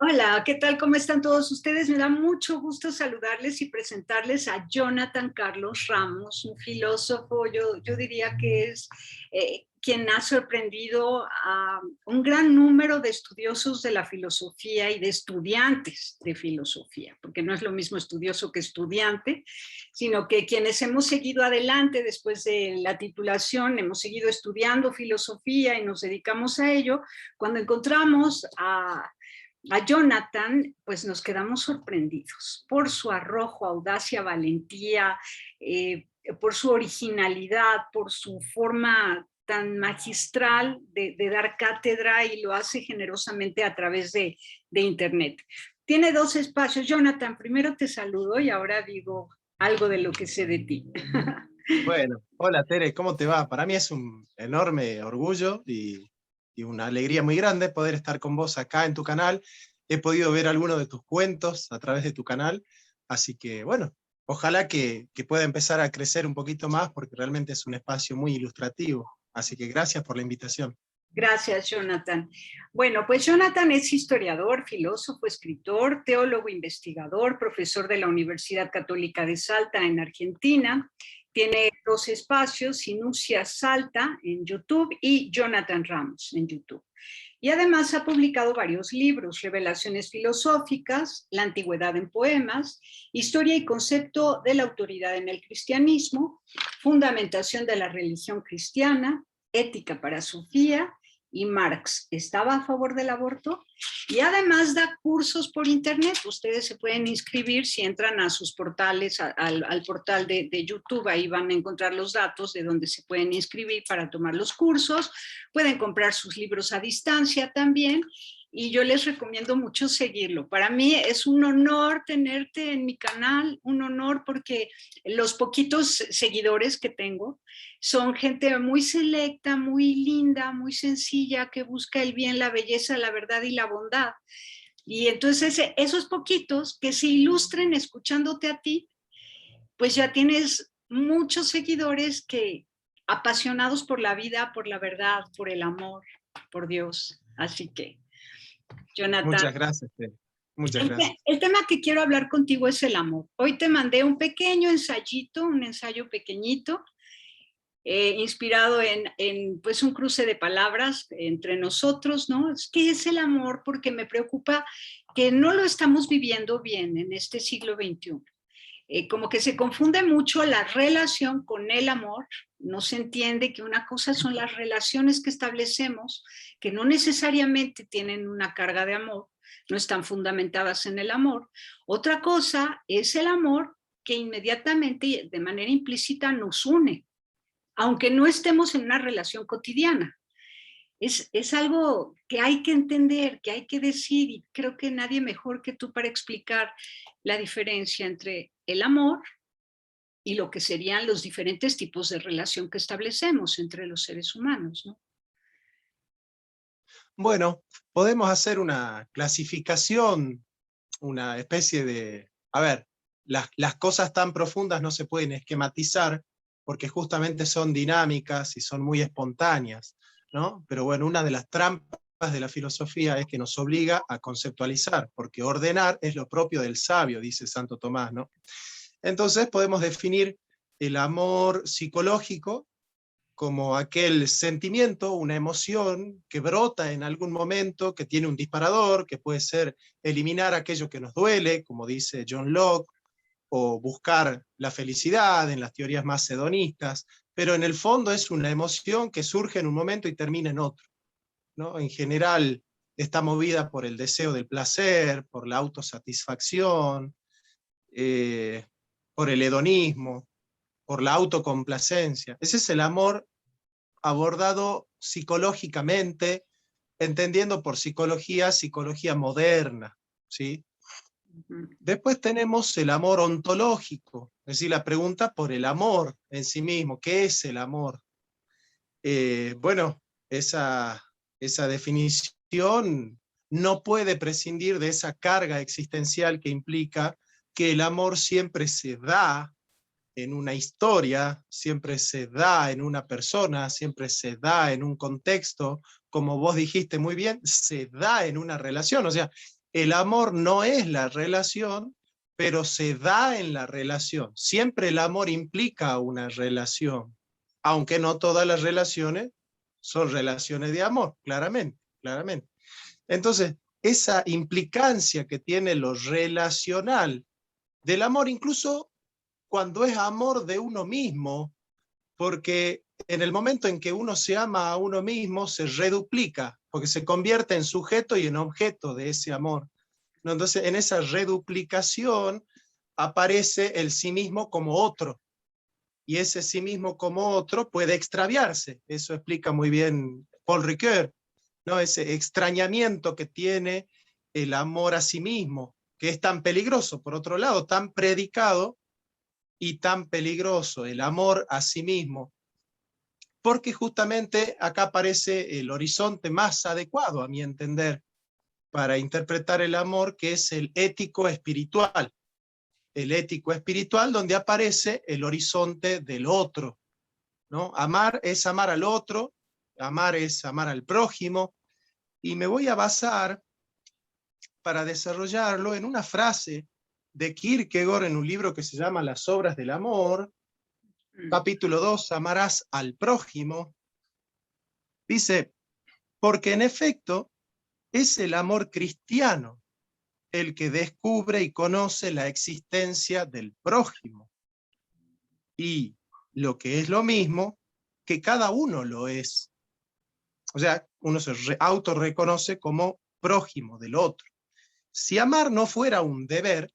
Hola, ¿qué tal? ¿Cómo están todos ustedes? Me da mucho gusto saludarles y presentarles a Jonathan Carlos Ramos, un filósofo, yo diría que es quien ha sorprendido a un gran número de estudiosos de la filosofía y de estudiantes de filosofía, porque no es lo mismo estudioso que estudiante, sino que quienes hemos seguido adelante después de la titulación, hemos seguido estudiando filosofía y nos dedicamos a ello, cuando encontramos a Jonathan, pues nos quedamos sorprendidos por su arrojo, audacia, valentía, por su originalidad, por su forma tan magistral de dar cátedra y lo hace generosamente a través de Internet. Tiene dos espacios. Jonathan, primero te saludo y ahora digo algo de lo que sé de ti. Bueno, hola Tere, ¿cómo te va? Para mí es un enorme orgullo y una alegría muy grande poder estar con vos acá en tu canal. He podido ver algunos de tus cuentos a través de tu canal, así que bueno, ojalá que pueda empezar a crecer un poquito más porque realmente es un espacio muy ilustrativo. Así que gracias por la invitación. Gracias, Jonathan. Bueno, pues Jonathan es historiador, filósofo, escritor, teólogo, investigador, profesor de la Universidad Católica de Salta en Argentina. Tiene dos espacios, Sinucia Salta en YouTube y Jonathan Ramos en YouTube. Y además ha publicado varios libros, Revelaciones filosóficas, La antigüedad en poemas, Historia y concepto de la autoridad en el cristianismo, Fundamentación de la religión cristiana, Ética para Sofía y Marx estaba a favor del aborto, y además da cursos por internet. Ustedes se pueden inscribir si entran a sus portales, al portal de YouTube, ahí van a encontrar los datos de donde se pueden inscribir para tomar los cursos. Pueden comprar sus libros a distancia también, y yo les recomiendo mucho seguirlo. Para mí es un honor tenerte en mi canal, un honor porque los poquitos seguidores que tengo son gente muy selecta, muy linda, muy sencilla, que busca el bien, la belleza, la verdad y la bondad. Y entonces esos poquitos que se ilustren escuchándote a ti, pues ya tienes muchos seguidores que apasionados por la vida, por la verdad, por el amor, por Dios. Así que, Jonathan, Muchas gracias, Tere. Muchas gracias. el tema que quiero hablar contigo es el amor. Hoy te mandé un pequeño ensayito, un ensayo pequeñito, inspirado en pues un cruce de palabras entre nosotros, ¿no? ¿Qué es el amor? Porque me preocupa que no lo estamos viviendo bien en este siglo XXI. Como que se confunde mucho la relación con el amor, no se entiende que una cosa son las relaciones que establecemos, que no necesariamente tienen una carga de amor, no están fundamentadas en el amor. Otra cosa es el amor que inmediatamente y de manera implícita nos une, aunque no estemos en una relación cotidiana. Es algo que hay que entender, que hay que decir, y creo que nadie mejor que tú para explicar la diferencia entre el amor y lo que serían los diferentes tipos de relación que establecemos entre los seres humanos, ¿no? Bueno, podemos hacer una clasificación, una especie de... A ver, las cosas tan profundas no se pueden esquematizar porque justamente son dinámicas y son muy espontáneas, ¿no? Pero bueno, una de las trampas de la filosofía es que nos obliga a conceptualizar, porque ordenar es lo propio del sabio, dice Santo Tomás, ¿no? Entonces podemos definir el amor psicológico como aquel sentimiento, una emoción que brota en algún momento, que tiene un disparador, que puede ser eliminar aquello que nos duele, como dice John Locke, o buscar la felicidad en las teorías más hedonistas, pero en el fondo es una emoción que surge en un momento y termina en otro, ¿no? En general está movida por el deseo del placer, por la autosatisfacción, eh, por el hedonismo, por la autocomplacencia. Ese es el amor abordado psicológicamente, entendiendo por psicología, psicología moderna, ¿sí? Después tenemos el amor ontológico, es decir, la pregunta por el amor en sí mismo, ¿qué es el amor? Bueno, esa definición no puede prescindir de esa carga existencial que implica que el amor siempre se da en una historia, siempre se da en una persona, siempre se da en un contexto, como vos dijiste muy bien, se da en una relación. O sea, el amor no es la relación, pero se da en la relación. Siempre el amor implica una relación, aunque no todas las relaciones son relaciones de amor, claramente, claramente. Entonces, esa implicancia que tiene lo relacional del amor, incluso cuando es amor de uno mismo, porque en el momento en que uno se ama a uno mismo, se reduplica, porque se convierte en sujeto y en objeto de ese amor, ¿no? Entonces, en esa reduplicación aparece el sí mismo como otro, y ese sí mismo como otro puede extraviarse. Eso explica muy bien Paul Ricoeur, ¿no? Ese extrañamiento que tiene el amor a sí mismo, que es tan peligroso, por otro lado, tan predicado y tan peligroso, el amor a sí mismo, porque justamente acá aparece el horizonte más adecuado, a mi entender, para interpretar el amor, que es el ético espiritual. El ético espiritual, donde aparece el horizonte del otro, ¿no? Amar es amar al otro, amar es amar al prójimo, y me voy a basar para desarrollarlo en una frase de Kierkegaard en un libro que se llama Las obras del amor, capítulo 2, amarás al prójimo. Dice, porque en efecto es el amor cristiano el que descubre y conoce la existencia del prójimo. Y lo que es lo mismo, que cada uno lo es. O sea, uno se autorreconoce como prójimo del otro. Si amar no fuera un deber,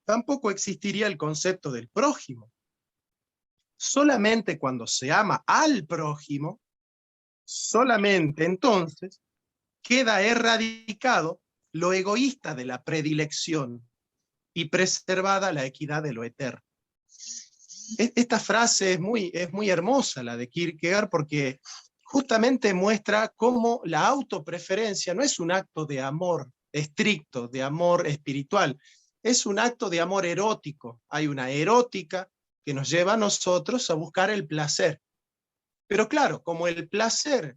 tampoco existiría el concepto del prójimo. Solamente cuando se ama al prójimo, solamente entonces queda erradicado lo egoísta de la predilección y preservada la equidad de lo eterno. Esta frase es muy hermosa, la de Kierkegaard, porque justamente muestra cómo la autopreferencia no es un acto de amor estricto, de amor espiritual, es un acto de amor erótico. Hay una erótica que nos lleva a nosotros a buscar el placer. Pero claro, como el placer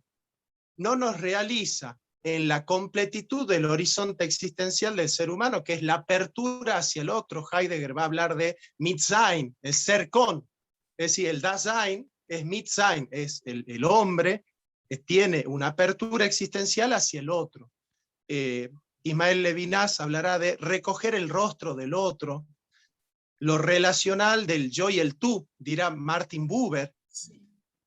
no nos realiza en la completitud del horizonte existencial del ser humano, que es la apertura hacia el otro. Heidegger va a hablar de Mitsein, el ser con, es decir, el Dasein es Mitsein, es el hombre que tiene una apertura existencial hacia el otro. Ismael Levinas hablará de recoger el rostro del otro, lo relacional del yo y el tú, dirá Martin Buber.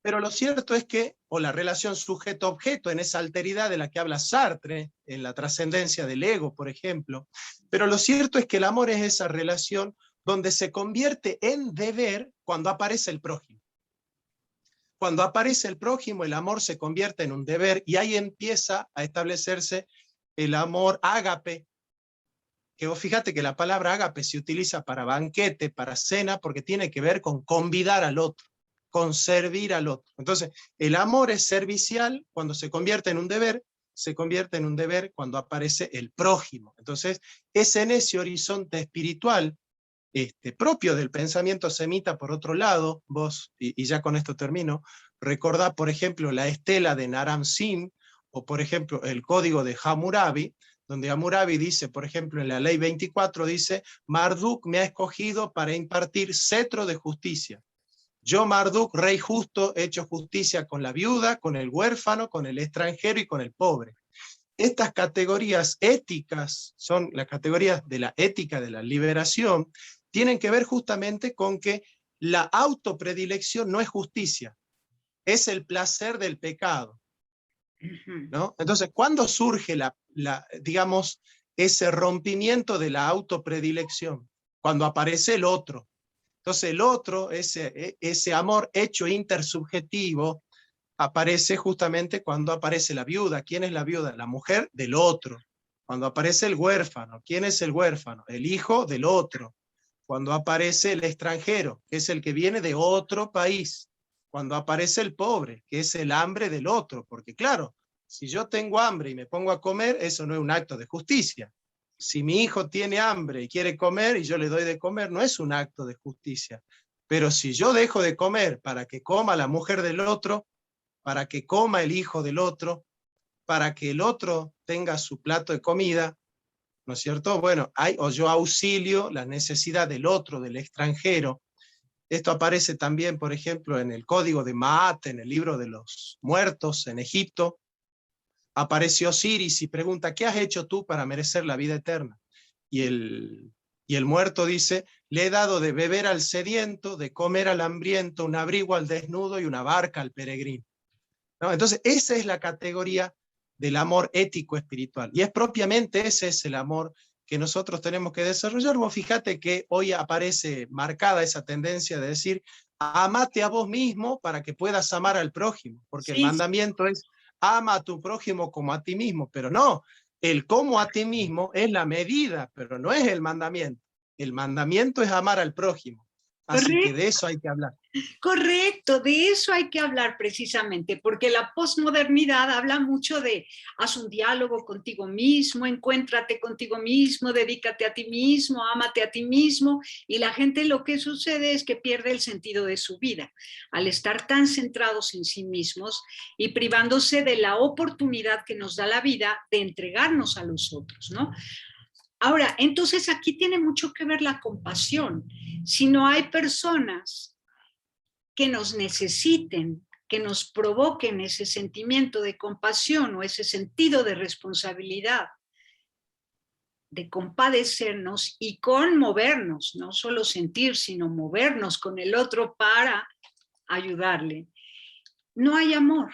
Pero lo cierto es que, o la relación sujeto-objeto, en esa alteridad de la que habla Sartre, en la trascendencia del ego, por ejemplo, pero lo cierto es que el amor es esa relación donde se convierte en deber cuando aparece el prójimo. Cuando aparece el prójimo, el amor se convierte en un deber y ahí empieza a establecerse el amor ágape, que vos fíjate que la palabra ágape se utiliza para banquete, para cena, porque tiene que ver con convidar al otro, con servir al otro. Entonces, el amor es servicial cuando se convierte en un deber, se convierte en un deber cuando aparece el prójimo. Entonces, es en ese horizonte espiritual propio del pensamiento semita, por otro lado, vos, y ya con esto termino, recordá, por ejemplo, la estela de Naram Sin, o por ejemplo, el código de Hammurabi, donde Hammurabi dice, por ejemplo, en la ley 24, dice, Marduk me ha escogido para impartir cetro de justicia. Yo, Marduk, rey justo, he hecho justicia con la viuda, con el huérfano, con el extranjero y con el pobre. Estas categorías éticas son las categorías de la ética de la liberación, tienen que ver justamente con que la autopredilección no es justicia, es el placer del pecado, ¿no? Entonces, ¿cuándo surge digamos, ese rompimiento de la autopredilección? Cuando aparece el otro. Entonces el otro, ese amor hecho intersubjetivo, aparece justamente cuando aparece la viuda. ¿Quién es la viuda? La mujer del otro. Cuando aparece el huérfano, ¿quién es el huérfano? El hijo del otro. Cuando aparece el extranjero, que es el que viene de otro país. Cuando aparece el pobre, que es el hambre del otro. Porque claro, si yo tengo hambre y me pongo a comer, eso no es un acto de justicia. Si mi hijo tiene hambre y quiere comer y yo le doy de comer, no es un acto de justicia. Pero si yo dejo de comer para que coma la mujer del otro, para que coma el hijo del otro, para que el otro tenga su plato de comida, ¿no es cierto? Bueno, o yo auxilio la necesidad del otro, del extranjero. Esto aparece también, por ejemplo, en el Código de Maat, en el libro de los muertos en Egipto. Aparece Osiris y pregunta, ¿qué has hecho tú para merecer la vida eterna? Y el muerto dice, le he dado de beber al sediento, de comer al hambriento, un abrigo al desnudo y una barca al peregrino. ¿No? Entonces, esa es la categoría del amor ético espiritual. Y es propiamente ese es el amor que nosotros tenemos que desarrollar. Vos fíjate que hoy aparece marcada esa tendencia de decir, amate a vos mismo para que puedas amar al prójimo, porque el Sí, sí. mandamiento es, ama a tu prójimo como a ti mismo, pero no, el como a ti mismo es la medida, pero no es el mandamiento. El mandamiento es amar al prójimo. Así que de Correcto. eso hay que hablar. Correcto, de eso hay que hablar precisamente, porque la posmodernidad habla mucho de haz un diálogo contigo mismo, encuéntrate contigo mismo, dedícate a ti mismo, ámate a ti mismo, y la gente lo que sucede es que pierde el sentido de su vida al estar tan centrados en sí mismos y privándose de la oportunidad que nos da la vida de entregarnos a los otros, ¿no? Ahora, entonces aquí tiene mucho que ver la compasión. Si no hay personas que nos necesiten, que nos provoquen ese sentimiento de compasión o ese sentido de responsabilidad, de compadecernos y conmovernos, no solo sentir, sino movernos con el otro para ayudarle. No hay amor.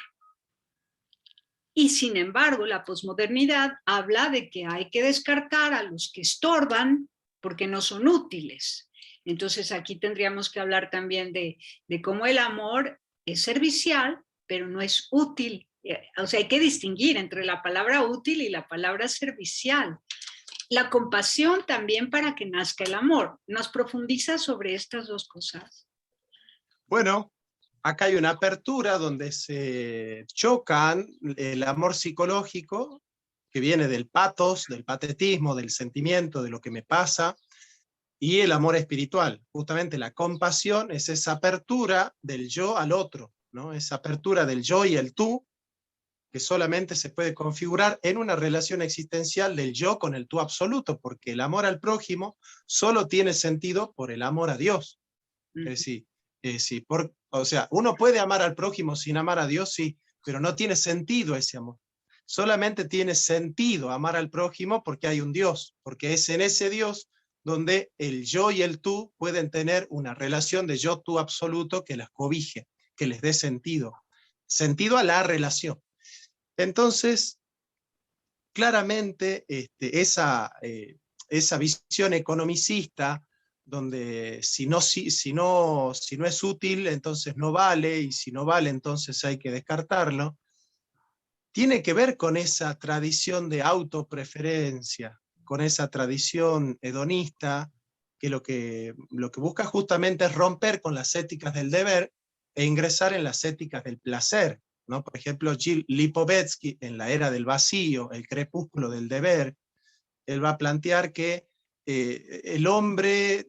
Y sin embargo, la posmodernidad habla de que hay que descartar a los que estorban porque no son útiles. Entonces aquí tendríamos que hablar también de cómo el amor es servicial, pero no es útil. O sea, hay que distinguir entre la palabra útil y la palabra servicial. La compasión también para que nazca el amor. ¿Nos profundiza sobre estas dos cosas? Bueno, acá hay una apertura donde se chocan el amor psicológico, que viene del patos, del patetismo, del sentimiento, de lo que me pasa, y el amor espiritual. Justamente la compasión es esa apertura del yo al otro, ¿no? Esa apertura del yo y el tú, que solamente se puede configurar en una relación existencial del yo con el tú absoluto, porque el amor al prójimo solo tiene sentido por el amor a Dios. Es decir, sí, o sea, uno puede amar al prójimo sin amar a Dios, sí, pero no tiene sentido ese amor. Solamente tiene sentido amar al prójimo porque hay un Dios, porque es en ese Dios donde el yo y el tú pueden tener una relación de yo-tú absoluto que las cobije, que les dé sentido a la relación. Entonces, claramente esa visión economicista, donde si no es útil, entonces no vale, y si no vale, entonces hay que descartarlo, tiene que ver con esa tradición de autopreferencia, con esa tradición hedonista, que lo que busca justamente es romper con las éticas del deber e ingresar en las éticas del placer, ¿no? Por ejemplo, Gilles Lipovetsky, en La Era del Vacío, El Crepúsculo del Deber, él va a plantear que el hombre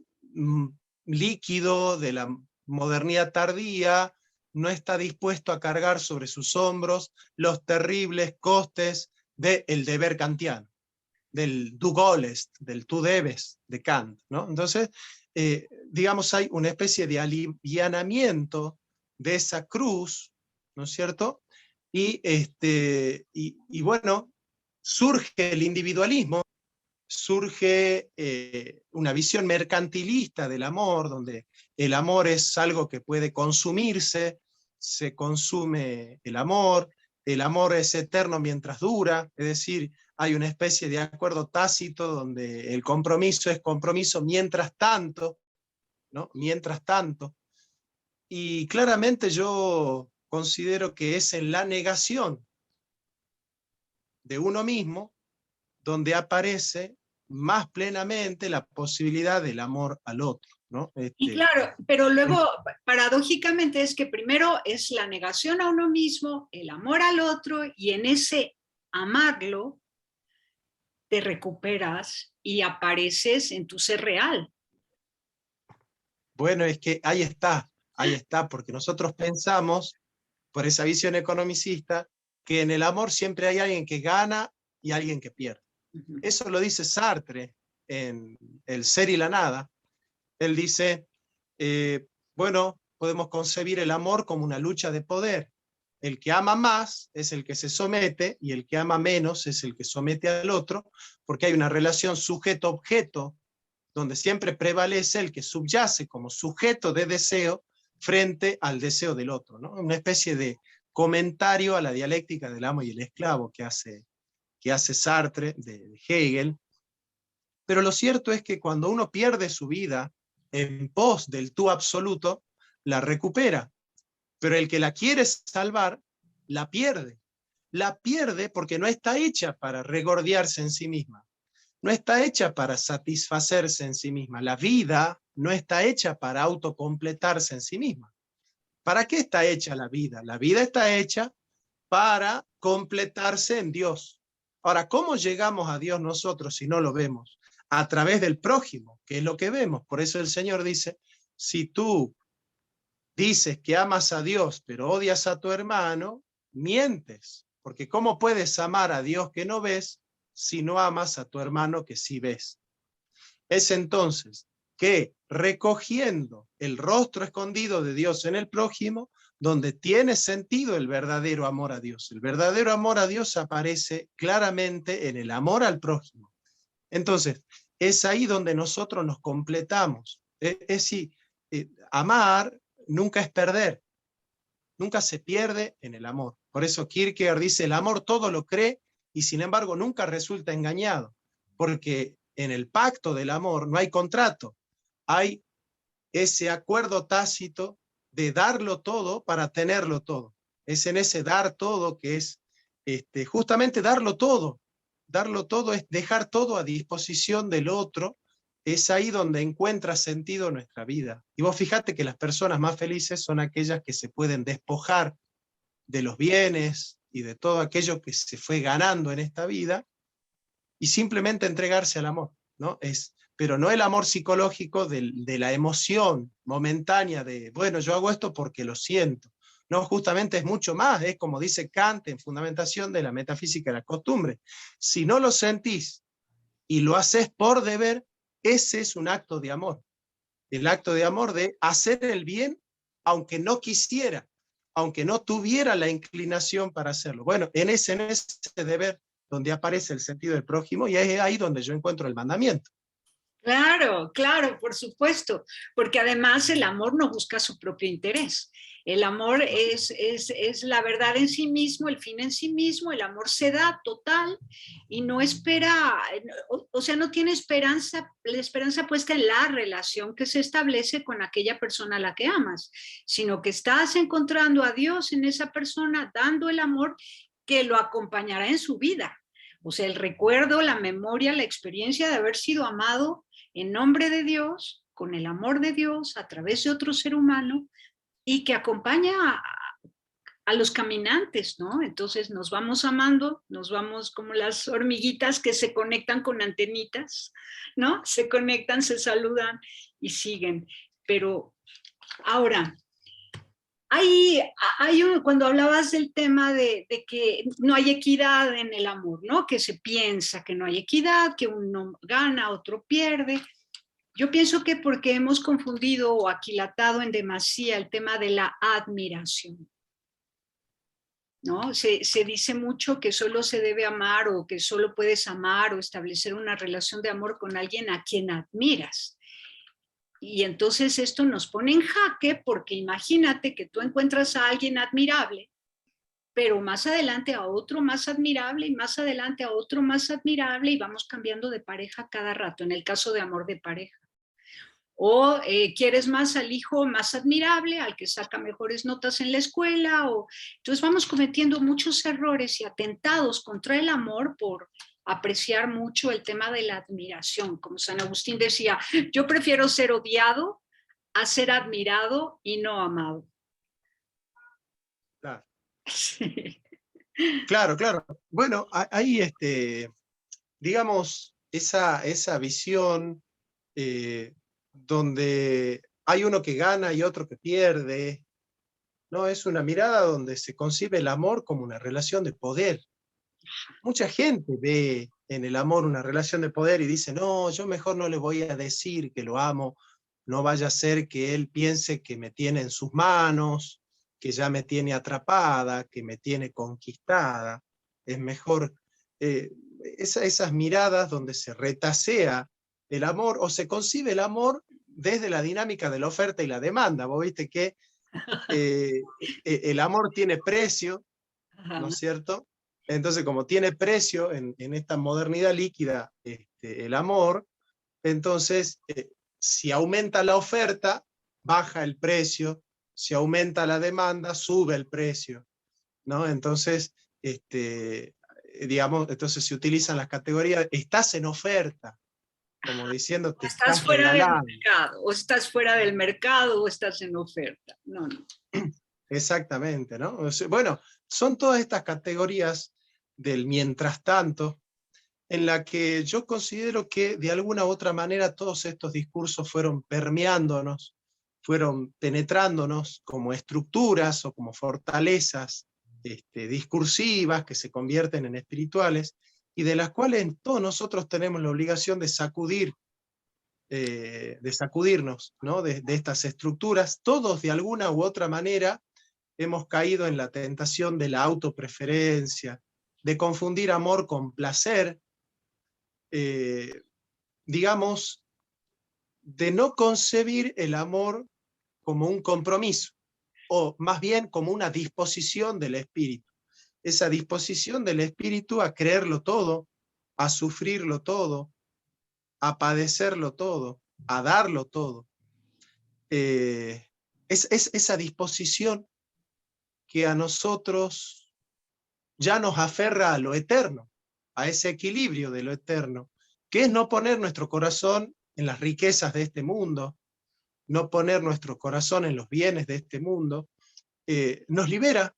líquido de la modernidad tardía no está dispuesto a cargar sobre sus hombros los terribles costes del deber kantiano, del du gollest, del tú debes de Kant, ¿no? Entonces, digamos, hay una especie de alivianamiento de esa cruz, ¿no es cierto? Y bueno, surge el individualismo, surge una visión mercantilista del amor, donde el amor es algo que puede consumirse, se consume el amor es eterno mientras dura, es decir, hay una especie de acuerdo tácito donde el compromiso es compromiso mientras tanto, ¿no? Mientras tanto. Y claramente yo considero que es en la negación de uno mismo donde aparece más plenamente la posibilidad del amor al otro, ¿no? Y claro, pero luego, paradójicamente, es que primero es la negación a uno mismo, el amor al otro, y en ese amarlo te recuperas y apareces en tu ser real. Bueno, es que ahí está, porque nosotros pensamos, por esa visión economicista, que en el amor siempre hay alguien que gana y alguien que pierde. Ujú. Eso lo dice Sartre en El ser y la nada. Él dice, bueno, podemos concebir el amor como una lucha de poder. El que ama más es el que se somete y el que ama menos es el que somete al otro, porque hay una relación sujeto-objeto donde siempre prevalece el que subyace como sujeto de deseo frente al deseo del otro, ¿no? Una especie de comentario a la dialéctica del amo y el esclavo que hace Sartre de Hegel. Pero lo cierto es que cuando uno pierde su vida en pos del tú absoluto, la recupera. Pero el que la quiere salvar, la pierde. La pierde porque no está hecha para regordearse en sí misma. No está hecha para satisfacerse en sí misma. La vida no está hecha para autocompletarse en sí misma. ¿Para qué está hecha la vida? La vida está hecha para completarse en Dios. Ahora, ¿cómo llegamos a Dios nosotros si no lo vemos? A través del prójimo, que es lo que vemos. Por eso el Señor dice, si tú dices que amas a Dios, pero odias a tu hermano, mientes. Porque ¿cómo puedes amar a Dios que no ves si no amas a tu hermano que sí ves? Es entonces que recogiendo el rostro escondido de Dios en el prójimo, donde tiene sentido el verdadero amor a Dios. El verdadero amor a Dios aparece claramente en el amor al prójimo. Entonces, es ahí donde nosotros nos completamos. Es decir, amar nunca es perder, nunca se pierde en el amor. Por eso Kierkegaard dice, el amor todo lo cree y sin embargo nunca resulta engañado, porque en el pacto del amor no hay contrato, hay ese acuerdo tácito de darlo todo para tenerlo todo. Es en ese dar todo que es justamente darlo todo. Darlo todo es dejar todo a disposición del otro. Es ahí donde encuentra sentido nuestra vida. Y vos fíjate que las personas más felices son aquellas que se pueden despojar de los bienes y de todo aquello que se fue ganando en esta vida y simplemente entregarse al amor, ¿no? Pero no el amor psicológico de la emoción momentánea de, bueno, yo hago esto porque lo siento. No, justamente es mucho más, es como dice Kant en Fundamentación de la Metafísica de la Costumbre. Si no lo sentís y lo haces por deber, ese es un acto de amor. El acto de amor de hacer el bien aunque no quisiera, aunque no tuviera la inclinación para hacerlo. Bueno, en ese deber donde aparece el sentido del prójimo y es ahí donde yo encuentro el mandamiento. Claro, claro, por supuesto, porque además el amor no busca su propio interés. El amor es la verdad en sí mismo, el fin en sí mismo, el amor se da total y no espera, o sea, no tiene esperanza, la esperanza puesta en la relación que se establece con aquella persona a la que amas, sino que estás encontrando a Dios en esa persona, dando el amor que lo acompañará en su vida. O sea, el recuerdo, la memoria, la experiencia de haber sido amado en nombre de Dios, con el amor de Dios, a través de otro ser humano, y que acompaña a los caminantes, ¿no? Entonces nos vamos amando, nos vamos como las hormiguitas que se conectan con antenitas, ¿no? Se conectan, se saludan y siguen. Pero ahora, cuando hablabas del tema de que no hay equidad en el amor, ¿no? Que se piensa que no hay equidad, que uno gana, otro pierde. Yo pienso que porque hemos confundido o aquilatado en demasía el tema de la admiración, ¿no? Se dice mucho que solo se debe amar o que solo puedes amar o establecer una relación de amor con alguien a quien admiras. Y entonces esto nos pone en jaque porque imagínate que tú encuentras a alguien admirable, pero más adelante a otro más admirable y más adelante a otro más admirable y vamos cambiando de pareja cada rato, en el caso de amor de pareja. O quieres más al hijo más admirable, al que saca mejores notas en la escuela, o entonces vamos cometiendo muchos errores y atentados contra el amor por apreciar mucho el tema de la admiración. Como San Agustín decía, yo prefiero ser odiado a ser admirado y no amado. Claro, Sí. claro. Claro. Bueno, ahí, digamos, esa visión donde hay uno que gana y otro que pierde, ¿no? Es una mirada donde se concibe el amor como una relación de poder. Mucha gente ve en el amor una relación de poder y dice, no, yo mejor no le voy a decir que lo amo, no vaya a ser que él piense que me tiene en sus manos, que ya me tiene atrapada, que me tiene conquistada. Es mejor esas miradas donde se retasea el amor o se concibe el amor desde la dinámica de la oferta y la demanda. Vos viste que el amor tiene precio, ¿no es Ajá. cierto? Entonces, como tiene precio en esta modernidad líquida el amor, entonces, si aumenta la oferta, baja el precio, si aumenta la demanda, sube el precio, ¿no? Entonces, digamos, entonces se utilizan las categorías, estás en oferta, como diciendo, O te estás estás fuera del regalando. mercado, o estás fuera del mercado, o estás en oferta. No, no. Exactamente, ¿no? O sea, bueno, son todas estas categorías del mientras tanto, en la que yo considero que de alguna u otra manera todos estos discursos fueron permeándonos, fueron penetrándonos como estructuras o como fortalezas discursivas que se convierten en espirituales y de las cuales todos nosotros tenemos la obligación de sacudirnos, ¿no? De estas estructuras. Todos de alguna u otra manera hemos caído en la tentación de la autopreferencia, de confundir amor con placer, eh, digamos, de no concebir el amor como un compromiso, o más bien como una disposición del espíritu. Esa disposición del espíritu a creerlo todo, a sufrirlo todo, a padecerlo todo, a darlo todo. Es esa disposición que a nosotros ya nos aferra a lo eterno, a ese equilibrio de lo eterno, que es no poner nuestro corazón en las riquezas de este mundo, no poner nuestro corazón en los bienes de este mundo, nos libera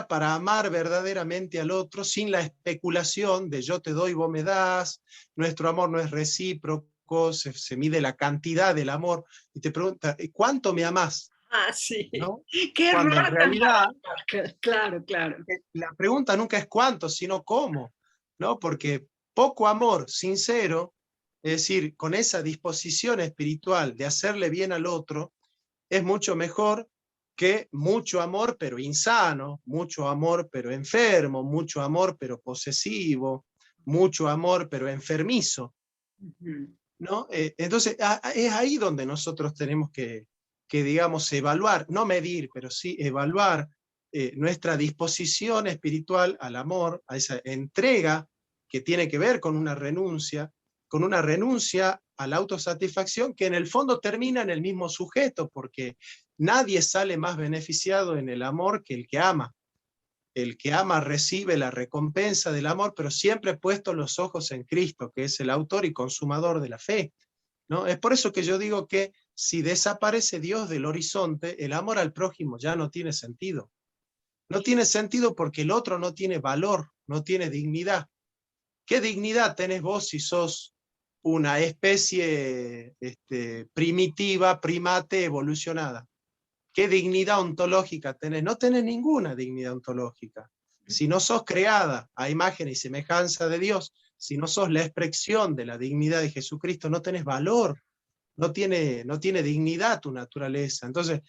para amar verdaderamente al otro sin la especulación de yo te doy, vos me das, nuestro amor no es recíproco, se mide la cantidad del amor, y te pregunta, ¿cuánto me amás? Ah, sí. ¿No? Qué error Cuando en tan realidad garrafal. Claro, claro. la pregunta nunca es cuánto, sino cómo, ¿no? Porque poco amor sincero, es decir, con esa disposición espiritual de hacerle bien al otro, es mucho mejor que mucho amor pero insano, mucho amor pero enfermo, mucho amor pero posesivo, mucho amor pero enfermizo, Ujú. ¿no? Entonces, es ahí donde nosotros tenemos que, digamos, evaluar, no medir, pero sí evaluar nuestra disposición espiritual al amor, a esa entrega que tiene que ver con una renuncia a la autosatisfacción que en el fondo termina en el mismo sujeto, porque nadie sale más beneficiado en el amor que el que ama. El que ama recibe la recompensa del amor, pero siempre puesto los ojos en Cristo, que es el autor y consumador de la fe, ¿no? Es por eso que yo digo que si desaparece Dios del horizonte, el amor al prójimo ya no tiene sentido. No tiene sentido porque el otro no tiene valor, no tiene dignidad. ¿Qué dignidad tenés vos si sos una especie primitiva, primate, evolucionada? ¿Qué dignidad ontológica tenés? No tenés ninguna dignidad ontológica. Si no sos creada a imagen y semejanza de Dios, si no sos la expresión de la dignidad de Jesucristo, no tenés valor, no tiene dignidad tu naturaleza. Entonces,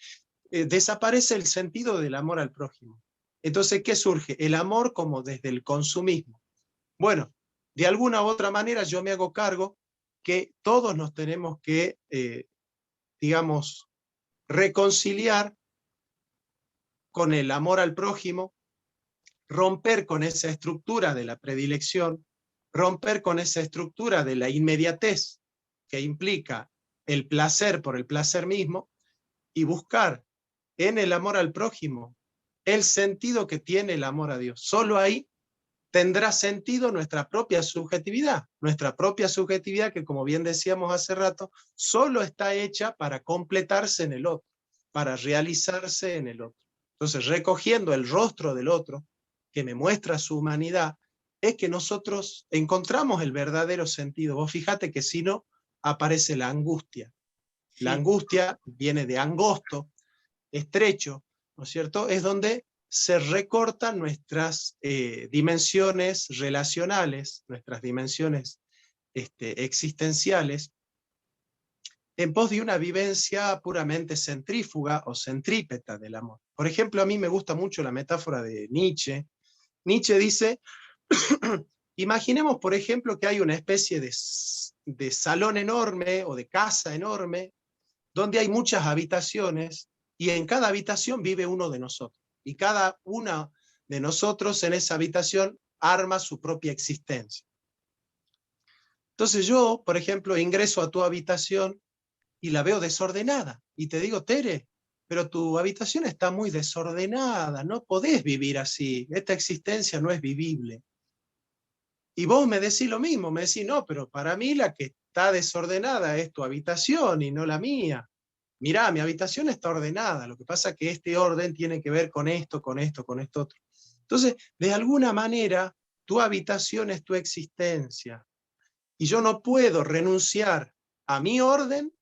desaparece el sentido del amor al prójimo. Entonces, ¿qué surge? El amor como desde el consumismo. Bueno, de alguna u otra manera yo me hago cargo que todos nos tenemos que, digamos, reconciliar con el amor al prójimo, romper con esa estructura de la predilección, romper con esa estructura de la inmediatez que implica el placer por el placer mismo y buscar en el amor al prójimo el sentido que tiene el amor a Dios. Solo ahí tendrá sentido nuestra propia subjetividad que, como bien decíamos hace rato, solo está hecha para completarse en el otro, para realizarse en el otro. Entonces, recogiendo el rostro del otro, que me muestra su humanidad, es que nosotros encontramos el verdadero sentido. Vos fíjate que si no, aparece la angustia. La Sí. angustia viene de angosto, estrecho, ¿no es cierto? Es donde se recortan nuestras dimensiones relacionales, nuestras dimensiones existenciales, en pos de una vivencia puramente centrífuga o centrípeta del amor. Por ejemplo, a mí me gusta mucho la metáfora de Nietzsche. Nietzsche dice, imaginemos, por ejemplo, que hay una especie de salón enorme o de casa enorme, donde hay muchas habitaciones, y en cada habitación vive uno de nosotros. Y cada uno de nosotros en esa habitación arma su propia existencia. Entonces yo, por ejemplo, ingreso a tu habitación y la veo desordenada. Y te digo, Tere, pero tu habitación está muy desordenada, no podés vivir así, esta existencia no es vivible. Y vos me decís lo mismo, me decís, no, pero para mí la que está desordenada es tu habitación y no la mía. Mirá, mi habitación está ordenada, lo que pasa es que este orden tiene que ver con esto, con esto, con esto otro. Entonces, de alguna manera, tu habitación es tu existencia. Y yo no puedo renunciar a mi orden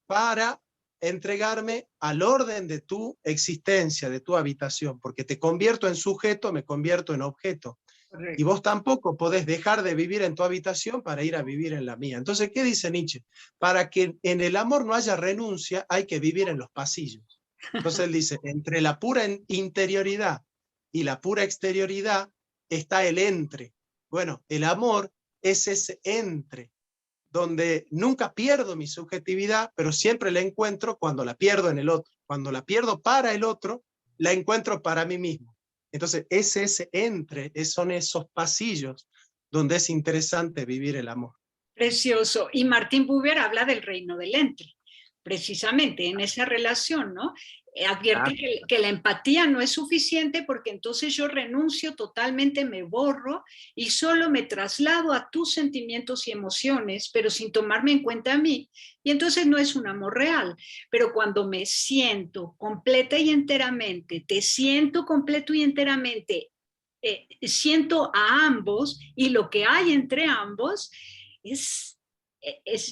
para entregarme al orden de tu existencia, de tu habitación, porque te convierto en sujeto, me convierto en objeto. Correcto. Y vos tampoco podés dejar de vivir en tu habitación para ir a vivir en la mía. Entonces, ¿qué dice Nietzsche? Para que en el amor no haya renuncia, hay que vivir en los pasillos. Entonces él dice, entre la pura interioridad y la pura exterioridad está el entre. Bueno, el amor es ese entre, donde nunca pierdo mi subjetividad, pero siempre la encuentro cuando la pierdo en el otro. Cuando la pierdo para el otro, la encuentro para mí mismo. Entonces, ese entre, son esos pasillos donde es interesante vivir el amor. Precioso. Y Martín Buber habla del reino del entre, precisamente en esa relación, ¿no? Advierte que la empatía no es suficiente porque entonces yo renuncio totalmente, me borro y solo me traslado a tus sentimientos y emociones, pero sin tomarme en cuenta a mí. Y entonces no es un amor real. Pero cuando me siento completa y enteramente, te siento completo y enteramente, siento a ambos y lo que hay entre ambos, es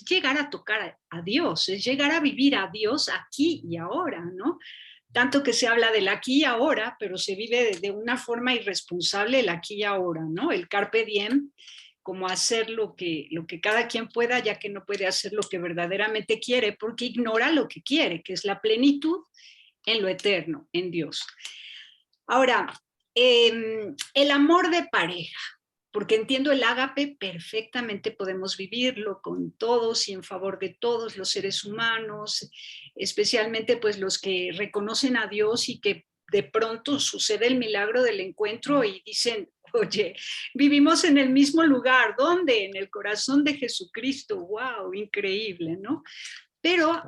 llegar a tocar a Dios, es llegar a vivir a Dios aquí y ahora, ¿no? Tanto que se habla del aquí y ahora, pero se vive de una forma irresponsable el aquí y ahora, ¿no? El carpe diem, como hacer lo que cada quien pueda, ya que no puede hacer lo que verdaderamente quiere, porque ignora lo que quiere, que es la plenitud en lo eterno, en Dios. Ahora, el amor de pareja, porque entiendo el ágape perfectamente, podemos vivirlo con todos y en favor de todos los seres humanos, especialmente pues los que reconocen a Dios y que de pronto sucede el milagro del encuentro y dicen, oye, vivimos en el mismo lugar, ¿dónde? En el corazón de Jesucristo, wow, increíble, ¿no? Pero,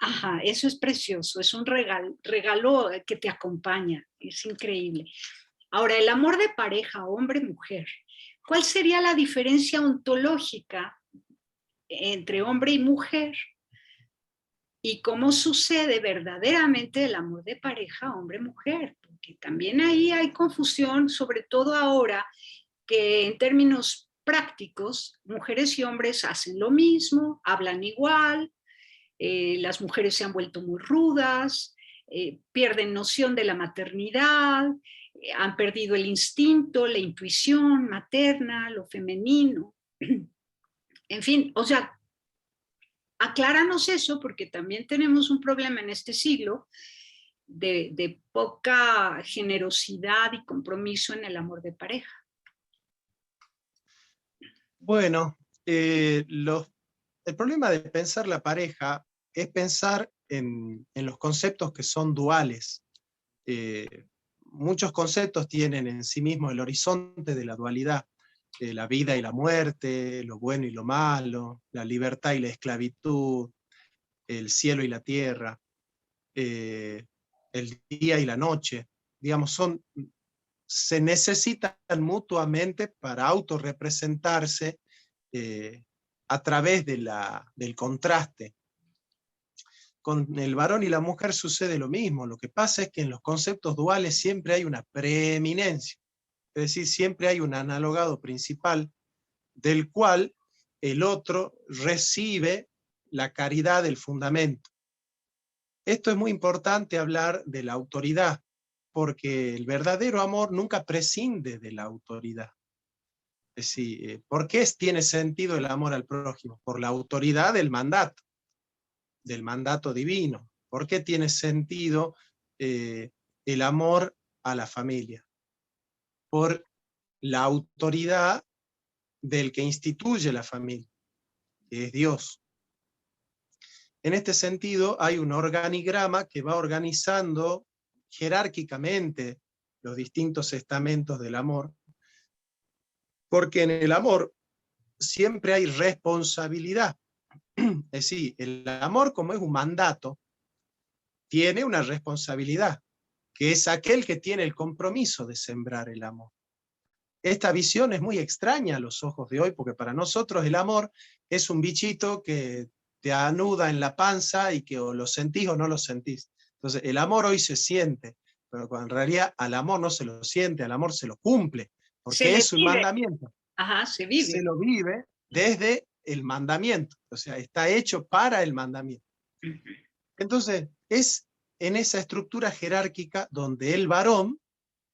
ajá, eso es precioso, es un regalo que te acompaña, es increíble. Ahora, el amor de pareja, hombre-mujer, ¿cuál sería la diferencia ontológica entre hombre y mujer? ¿Y cómo sucede verdaderamente el amor de pareja hombre-mujer? Porque también ahí hay confusión, sobre todo ahora que en términos prácticos, mujeres y hombres hacen lo mismo, hablan igual, las mujeres se han vuelto muy rudas, pierden noción de la maternidad, han perdido el instinto, la intuición materna, lo femenino. En fin, o sea, acláranos eso porque también tenemos un problema en este siglo de poca generosidad y compromiso en el amor de pareja. Bueno, el problema de pensar la pareja es pensar en los conceptos que son duales. Muchos conceptos tienen en sí mismos el horizonte de la dualidad, la vida y la muerte, lo bueno y lo malo, la libertad y la esclavitud, el cielo y la tierra, el día y la noche. Digamos, se necesitan mutuamente para autorrepresentarse a través del contraste. Con el varón y la mujer sucede lo mismo. Lo que pasa es que en los conceptos duales siempre hay una preeminencia, es decir, siempre hay un analogado principal del cual el otro recibe la caridad del fundamento. Esto es muy importante hablar de la autoridad, porque el verdadero amor nunca prescinde de la autoridad. Es decir, ¿por qué tiene sentido el amor al prójimo? Por la autoridad del mandato divino. ¿Por qué tiene sentido el amor a la familia? Por la autoridad del que instituye la familia, que es Dios. En este sentido, hay un organigrama que va organizando jerárquicamente los distintos estamentos del amor, porque en el amor siempre hay responsabilidad. Es decir, el amor, como es un mandato, tiene una responsabilidad, que es aquel que tiene el compromiso de sembrar el amor. Esta visión es muy extraña a los ojos de hoy, porque para nosotros el amor es un bichito que te anuda en la panza y que o lo sentís o no lo sentís. Entonces, el amor hoy se siente, pero en realidad al amor no se lo siente, al amor se lo cumple, Se porque le es un vive, mandamiento. ajá, se Se vive. lo vive desde el mandamiento, o sea, está hecho para el mandamiento. Entonces, es en esa estructura jerárquica donde el varón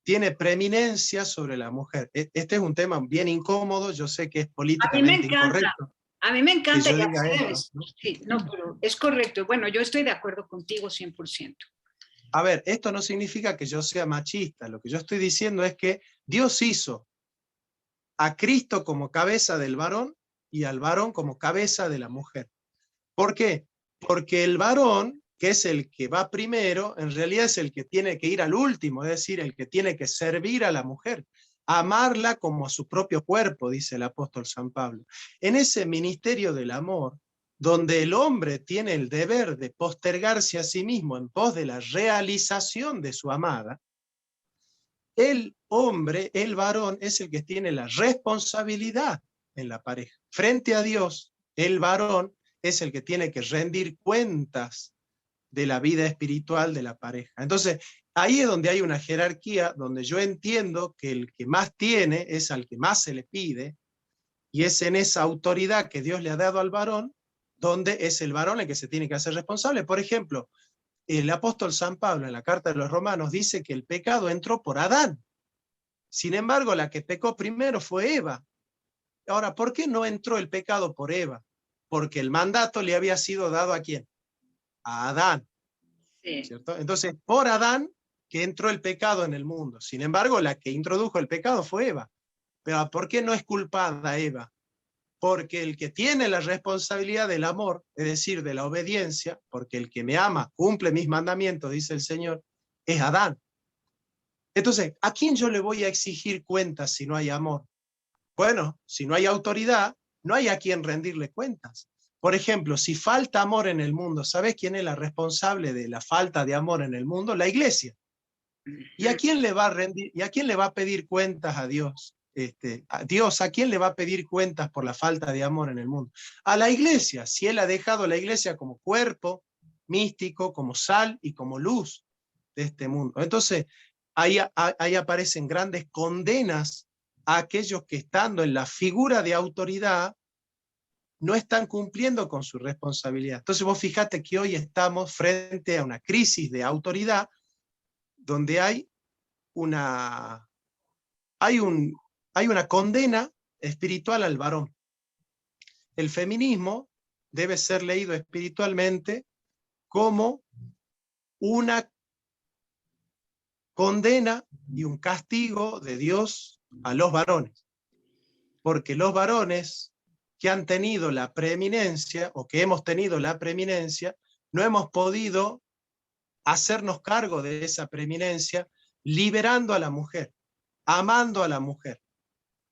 tiene preeminencia sobre la mujer. Este es un tema bien incómodo, yo sé que es A mí me políticamente encanta, incorrecto a mí me que encanta yo y diga así debe esto, ser. ¿no? Sí, no, pero es correcto. Bueno, yo estoy de acuerdo contigo 100%. A ver, esto no significa que yo sea machista, lo que yo estoy diciendo es que Dios hizo a Cristo como cabeza del varón y al varón como cabeza de la mujer. ¿Por qué? Porque el varón, que es el que va primero, en realidad es el que tiene que ir al último, es decir, el que tiene que servir a la mujer, amarla como a su propio cuerpo, dice el apóstol San Pablo. En ese ministerio del amor, donde el hombre tiene el deber de postergarse a sí mismo en pos de la realización de su amada, el hombre, el varón, es el que tiene la responsabilidad en la pareja. Frente a Dios, el varón es el que tiene que rendir cuentas de la vida espiritual de la pareja. Entonces, ahí es donde hay una jerarquía, donde yo entiendo que el que más tiene es al que más se le pide, y es en esa autoridad que Dios le ha dado al varón, donde es el varón el que se tiene que hacer responsable. Por ejemplo, el apóstol San Pablo en la carta de los Romanos dice que el pecado entró por Adán. Sin embargo, la que pecó primero fue Eva. Ahora, ¿por qué no entró el pecado por Eva? Porque el mandato le había sido dado ¿a quién? A Adán, Sí. ¿cierto? Entonces, por Adán que entró el pecado en el mundo. Sin embargo, la que introdujo el pecado fue Eva. Pero ¿por qué no es culpada Eva? Porque el que tiene la responsabilidad del amor, es decir, de la obediencia, porque el que me ama cumple mis mandamientos, dice el Señor, es Adán. Entonces, ¿a quién yo le voy a exigir cuentas si no hay amor? Bueno, si no hay autoridad, no hay a quien rendirle cuentas. Por ejemplo, si falta amor en el mundo, ¿sabes quién es la responsable de la falta de amor en el mundo? La iglesia. ¿Y a quién le va a rendir, y a quién le va a pedir cuentas a Dios? ¿A quién le va a pedir cuentas por la falta de amor en el mundo? A la iglesia, si él ha dejado la iglesia como cuerpo místico, como sal y como luz de este mundo. Entonces, ahí aparecen grandes condenas a aquellos que estando en la figura de autoridad no están cumpliendo con su responsabilidad. Entonces vos fíjate que hoy estamos frente a una crisis de autoridad donde una, hay, un, hay una condena espiritual al varón. El feminismo debe ser leído espiritualmente como una condena y un castigo de Dios a los varones. Porque los varones que han tenido la preeminencia o que hemos tenido la preeminencia, no hemos podido hacernos cargo de esa preeminencia liberando a la mujer, amando a la mujer.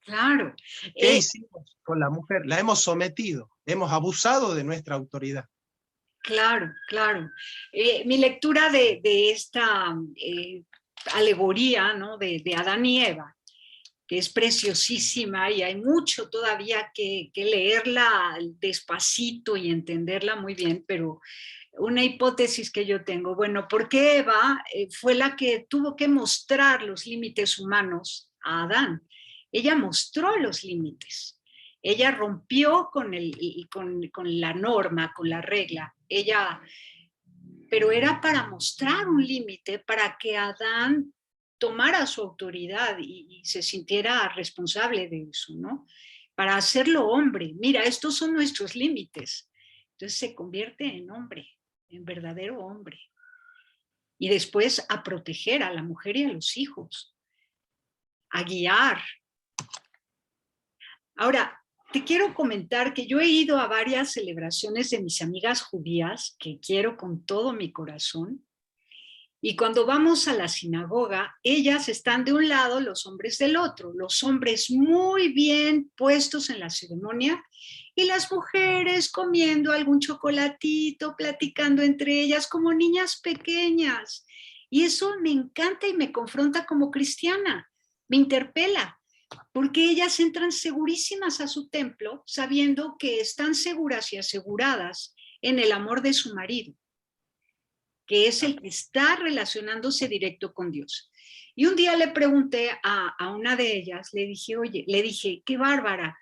Claro. ¿Qué hicimos con la mujer? La hemos sometido, hemos abusado de nuestra autoridad. Claro, claro. Mi lectura de esta alegoría, ¿no? de Adán y Eva, que es preciosísima y hay mucho todavía que leerla despacito y entenderla muy bien, pero una hipótesis que yo tengo, bueno, ¿por qué Eva fue la que tuvo que mostrar los límites humanos a Adán? Ella mostró los límites. Ella rompió con la norma, con la regla. Ella, pero era para mostrar un límite para que Adán tomara su autoridad y se sintiera responsable de eso, ¿no? Para hacerlo hombre. Mira, estos son nuestros límites. Entonces se convierte en hombre, en verdadero hombre. Y después a proteger a la mujer y a los hijos, a guiar. Ahora, te quiero comentar que yo he ido a varias celebraciones de mis amigas judías, que quiero con todo mi corazón, y cuando vamos a la sinagoga, ellas están de un lado, los hombres del otro, los hombres muy bien puestos en la ceremonia y las mujeres comiendo algún chocolatito, platicando entre ellas como niñas pequeñas. Y eso me encanta y me confronta como cristiana, me interpela, porque ellas entran segurísimas a su templo sabiendo que están seguras y aseguradas en el amor de su marido, que es el que está relacionándose directo con Dios. Y un día le pregunté a una de ellas, le dije, oye, le dije, qué bárbara,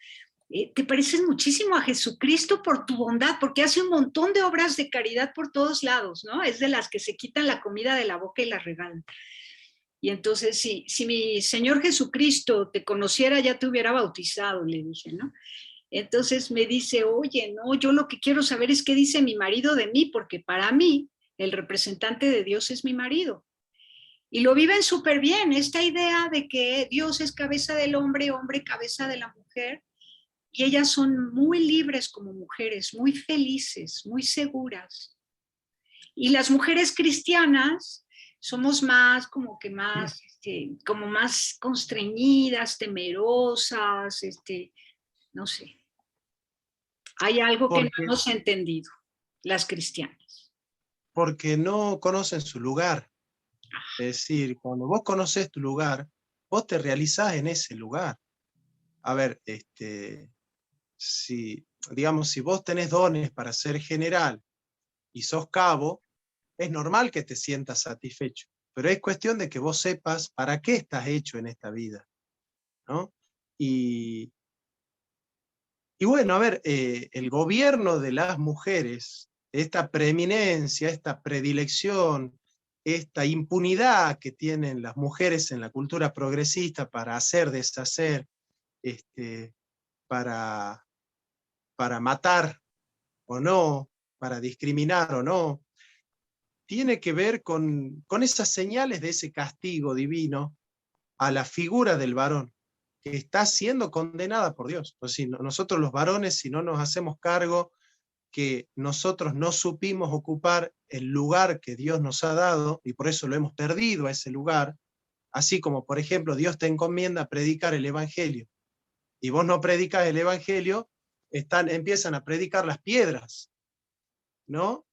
te pareces muchísimo a Jesucristo por tu bondad, porque hace un montón de obras de caridad por todos lados, ¿no? Es de las que se quitan la comida de la boca y la regalan. Y entonces, si mi Señor Jesucristo te conociera, ya te hubiera bautizado, le dije, ¿no? Entonces me dice, oye, no, yo lo que quiero saber es qué dice mi marido de mí, porque para mí el representante de Dios es mi marido. Y lo viven súper bien, esta idea de que Dios es cabeza del hombre, hombre cabeza de la mujer, y ellas son muy libres como mujeres, muy felices, muy seguras. Y las mujeres cristianas somos más, como que más, como más constreñidas, temerosas, no sé. Hay algo que no Porque, hemos entendido, las cristianas. porque no conocen su lugar. Es decir, cuando vos conoces tu lugar, vos te realizás en ese lugar. A ver, si, digamos, si vos tenés dones para ser general y sos cabo, es normal que te sientas satisfecho, pero es cuestión de que vos sepas para qué estás hecho en esta vida, ¿no? Y, y bueno, a ver, el gobierno de las mujeres, esta preeminencia, esta predilección, esta impunidad que tienen las mujeres en la cultura progresista para hacer, deshacer, este, para, para matar o no, para discriminar o no, tiene que ver con esas señales de ese castigo divino a la figura del varón, que está siendo condenada por Dios. O sea, nosotros los varones, si no nos hacemos cargo que nosotros no supimos ocupar el lugar que Dios nos ha dado, y por eso lo hemos perdido a ese lugar, así como, por ejemplo, Dios te encomienda predicar el Evangelio, y vos no predicas el Evangelio, empiezan a predicar las piedras, ¿no?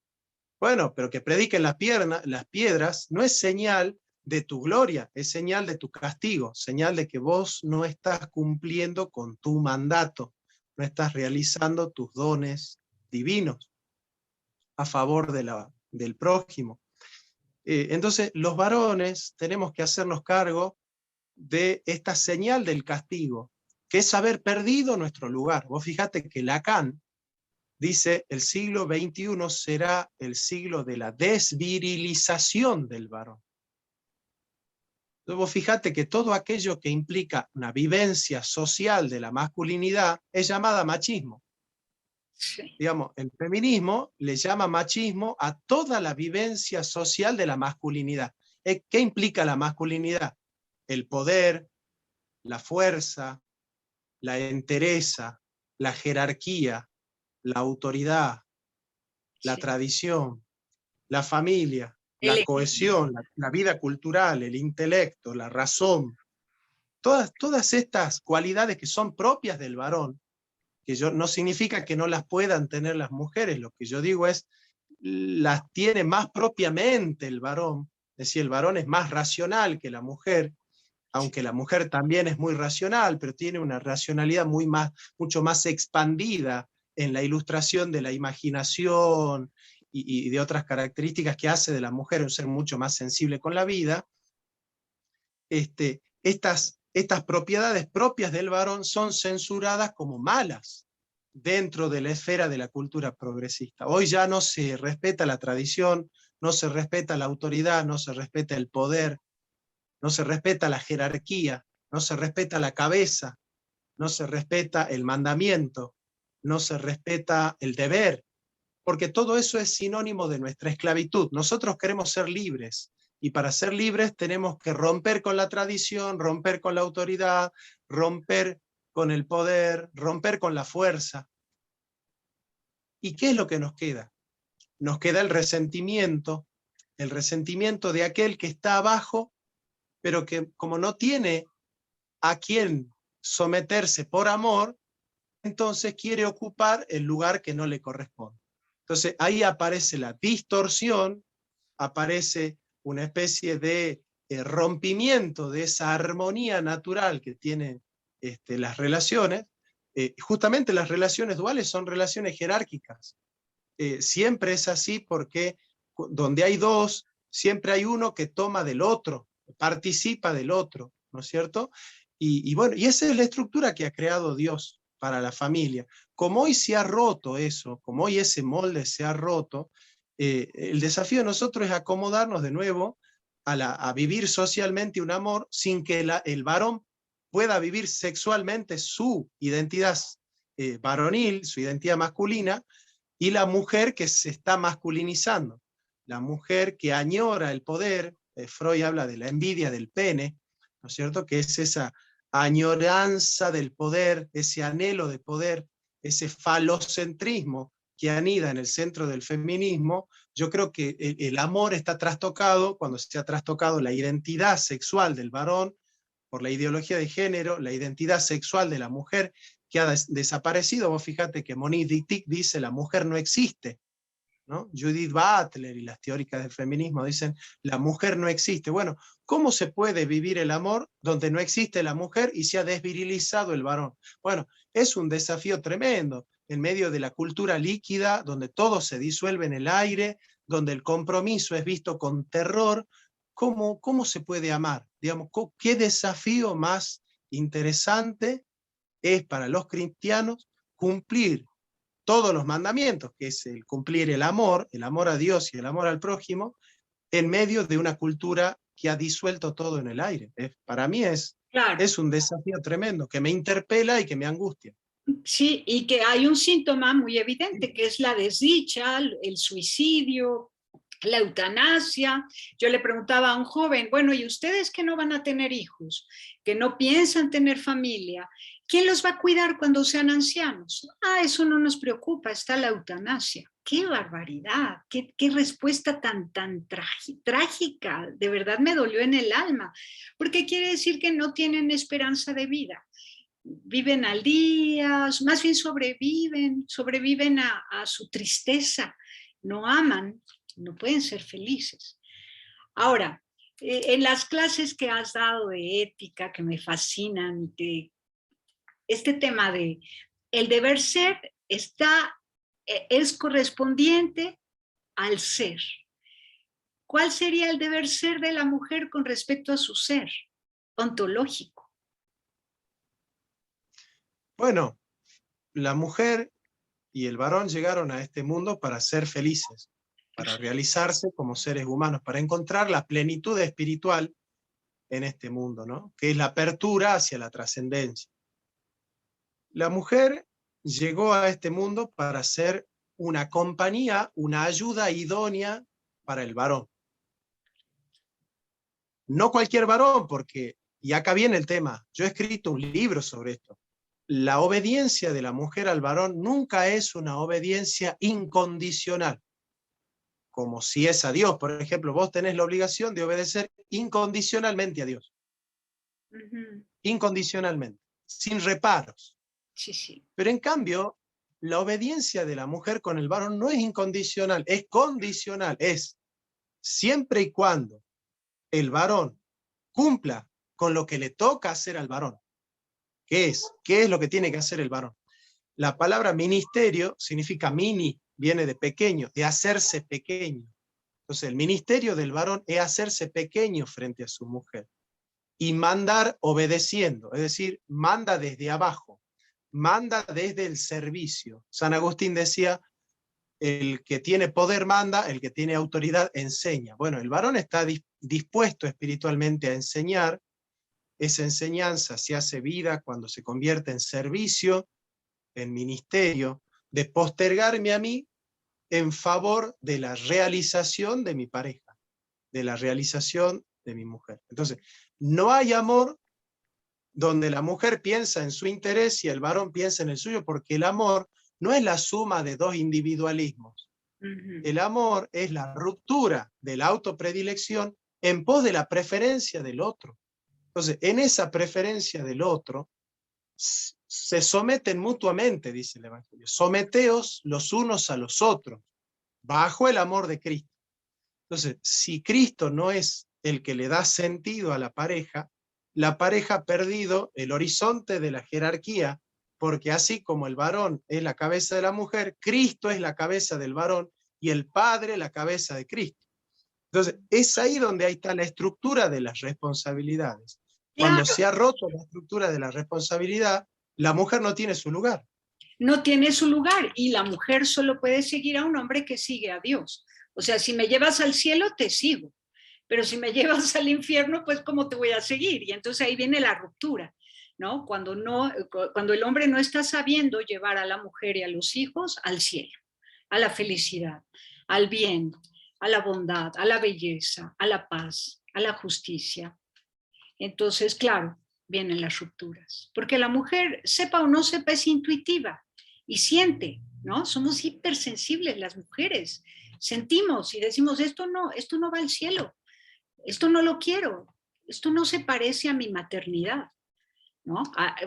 Bueno, pero que prediquen las piedras no es señal de tu gloria, es señal de tu castigo, señal de que vos no estás cumpliendo con tu mandato, no estás realizando tus dones divinos a favor del prójimo. Entonces, los varones tenemos que hacernos cargo de esta señal del castigo, que es haber perdido nuestro lugar. Vos fíjate que Lacan dice, el siglo XXI será el siglo de la desvirilización del varón. Entonces vos fíjate que todo aquello que implica una vivencia social de la masculinidad es llamada machismo. Sí. Digamos, el feminismo le llama machismo a toda la vivencia social de la masculinidad. ¿Qué implica la masculinidad? El poder, la fuerza, la entereza, la jerarquía, la autoridad, la Sí. tradición, la familia, El la equilibrio. cohesión, la vida cultural, el intelecto, la razón, todas estas cualidades que son propias del varón, que no significa que no las puedan tener las mujeres, lo que yo digo es, las tiene más propiamente el varón, es decir, el varón es más racional que la mujer, aunque la mujer también es muy racional, pero tiene una racionalidad mucho más expandida en la ilustración de la imaginación y de otras características que hace de la mujer un ser mucho más sensible con la vida. Estas propiedades propias del varón son censuradas como malas dentro de la esfera de la cultura progresista. Hoy ya no se respeta la tradición, no se respeta la autoridad, no se respeta el poder, no se respeta la jerarquía, no se respeta la cabeza, no se respeta el mandamiento, no se respeta el deber, porque todo eso es sinónimo de nuestra esclavitud. Nosotros queremos ser libres, y para ser libres tenemos que romper con la tradición, romper con la autoridad, romper con el poder, romper con la fuerza. ¿Y qué es lo que nos queda? Nos queda el resentimiento de aquel que está abajo, pero que como no tiene a quien someterse por amor, entonces quiere ocupar el lugar que no le corresponde. Entonces ahí aparece la distorsión, aparece una especie de rompimiento de esa armonía natural que tienen las relaciones. Justamente las relaciones duales son relaciones jerárquicas. Siempre es así porque donde hay dos, siempre hay uno que toma del otro, participa del otro, ¿no es cierto? Y bueno, y esa es la estructura que ha creado Dios para la familia. Como hoy se ha roto eso, como hoy ese molde se ha roto, el desafío de nosotros es acomodarnos de nuevo a vivir socialmente un amor sin que el varón pueda vivir sexualmente su identidad varonil, su identidad masculina, y la mujer que se está masculinizando, la mujer que añora el poder. Freud habla de la envidia del pene, ¿no es cierto? Que es esa añoranza del poder, ese anhelo de poder, ese falocentrismo que anida en el centro del feminismo. Yo creo que el amor está trastocado cuando se ha trastocado la identidad sexual del varón por la ideología de género, la identidad sexual de la mujer que ha desaparecido. Vos fíjate que Monique Wittig dice la mujer no existe, ¿no? Judith Butler y las teóricas del feminismo dicen la mujer no existe. Bueno, ¿cómo se puede vivir el amor donde no existe la mujer y se ha desvirilizado el varón? Bueno, es un desafío tremendo en medio de la cultura líquida, donde todo se disuelve en el aire, donde el compromiso es visto con terror. ¿Cómo se puede amar? Digamos, ¿qué desafío más interesante es para los cristianos cumplir todos los mandamientos, que es el cumplir el amor a Dios y el amor al prójimo, en medio de una cultura que ha disuelto todo en el aire? Para mí Claro, es un desafío tremendo, que me interpela y que me angustia. sí, y que hay un síntoma muy evidente, que es la desdicha, el suicidio, la eutanasia. Yo le preguntaba a un joven, bueno, ¿y ustedes que no van a tener hijos, que no piensan tener familia? ¿Quién los va a cuidar cuando sean ancianos? Ah, eso no nos preocupa, está la eutanasia. ¡Qué barbaridad! ¡Qué respuesta tan trágica! De verdad me dolió en el alma, porque quiere decir que no tienen esperanza de vida. Viven al día, más bien sobreviven a su tristeza, no aman, no pueden ser felices. Ahora, en las clases que has dado de ética, que me fascinan, este tema de el deber ser es correspondiente al ser. ¿Cuál sería el deber ser de la mujer con respecto a su ser ontológico? Bueno, la mujer y el varón llegaron a este mundo para ser felices, para realizarse como seres humanos, para encontrar la plenitud espiritual en este mundo, ¿no? Que es la apertura hacia la trascendencia. La mujer llegó a este mundo para ser una compañía, una ayuda idónea para el varón. No cualquier varón, porque, y acá viene el tema, yo he escrito un libro sobre esto. La obediencia de la mujer al varón nunca es una obediencia incondicional, como si es a Dios. Por ejemplo, vos tenés la obligación de obedecer incondicionalmente a Dios. Incondicionalmente, sin reparos. Sí, sí. Pero en cambio, la obediencia de la mujer con el varón no es incondicional, es condicional, es siempre y cuando el varón cumpla con lo que le toca hacer al varón. ¿Qué es? ¿Qué es lo que tiene que hacer el varón? La palabra ministerio significa mini, viene de pequeño, de hacerse pequeño. Entonces el ministerio del varón es hacerse pequeño frente a su mujer y mandar obedeciendo, es decir, manda desde abajo, manda desde el servicio. San Agustín decía, el que tiene poder manda, el que tiene autoridad enseña. Bueno, el varón está dispuesto espiritualmente a enseñar. Esa enseñanza se hace vida cuando se convierte en servicio, en ministerio, de postergarme a mí en favor de la realización de mi pareja, de la realización de mi mujer. Entonces, no hay amor donde la mujer piensa en su interés y el varón piensa en el suyo, porque el amor no es la suma de dos individualismos. El amor es la ruptura de la autopredilección en pos de la preferencia del otro. Entonces, en esa preferencia del otro, se someten mutuamente, dice el Evangelio. Someteos los unos a los otros, bajo el amor de Cristo. Entonces, si Cristo no es el que le da sentido a la pareja ha perdido el horizonte de la jerarquía, porque así como el varón es la cabeza de la mujer, Cristo es la cabeza del varón y el Padre la cabeza de Cristo. Entonces, es ahí donde ahí está la estructura de las responsabilidades. Cuando Claro, se ha roto la estructura de la responsabilidad, la mujer no tiene su lugar. no tiene su lugar y la mujer solo puede seguir a un hombre que sigue a Dios. O sea, si me llevas al cielo, te sigo, pero si me llevas al infierno, pues ¿cómo te voy a seguir? Y entonces ahí viene la ruptura, ¿no? Cuando el hombre no está sabiendo llevar a la mujer y a los hijos al cielo, a la felicidad, al bien, a la bondad, a la belleza, a la paz, a la justicia. Entonces, claro, vienen las rupturas, porque la mujer, sepa o no sepa, es intuitiva y siente, ¿no? Somos hipersensibles las mujeres, sentimos y decimos, esto no va al cielo, esto no lo quiero, esto no se parece a mi maternidad, ¿no?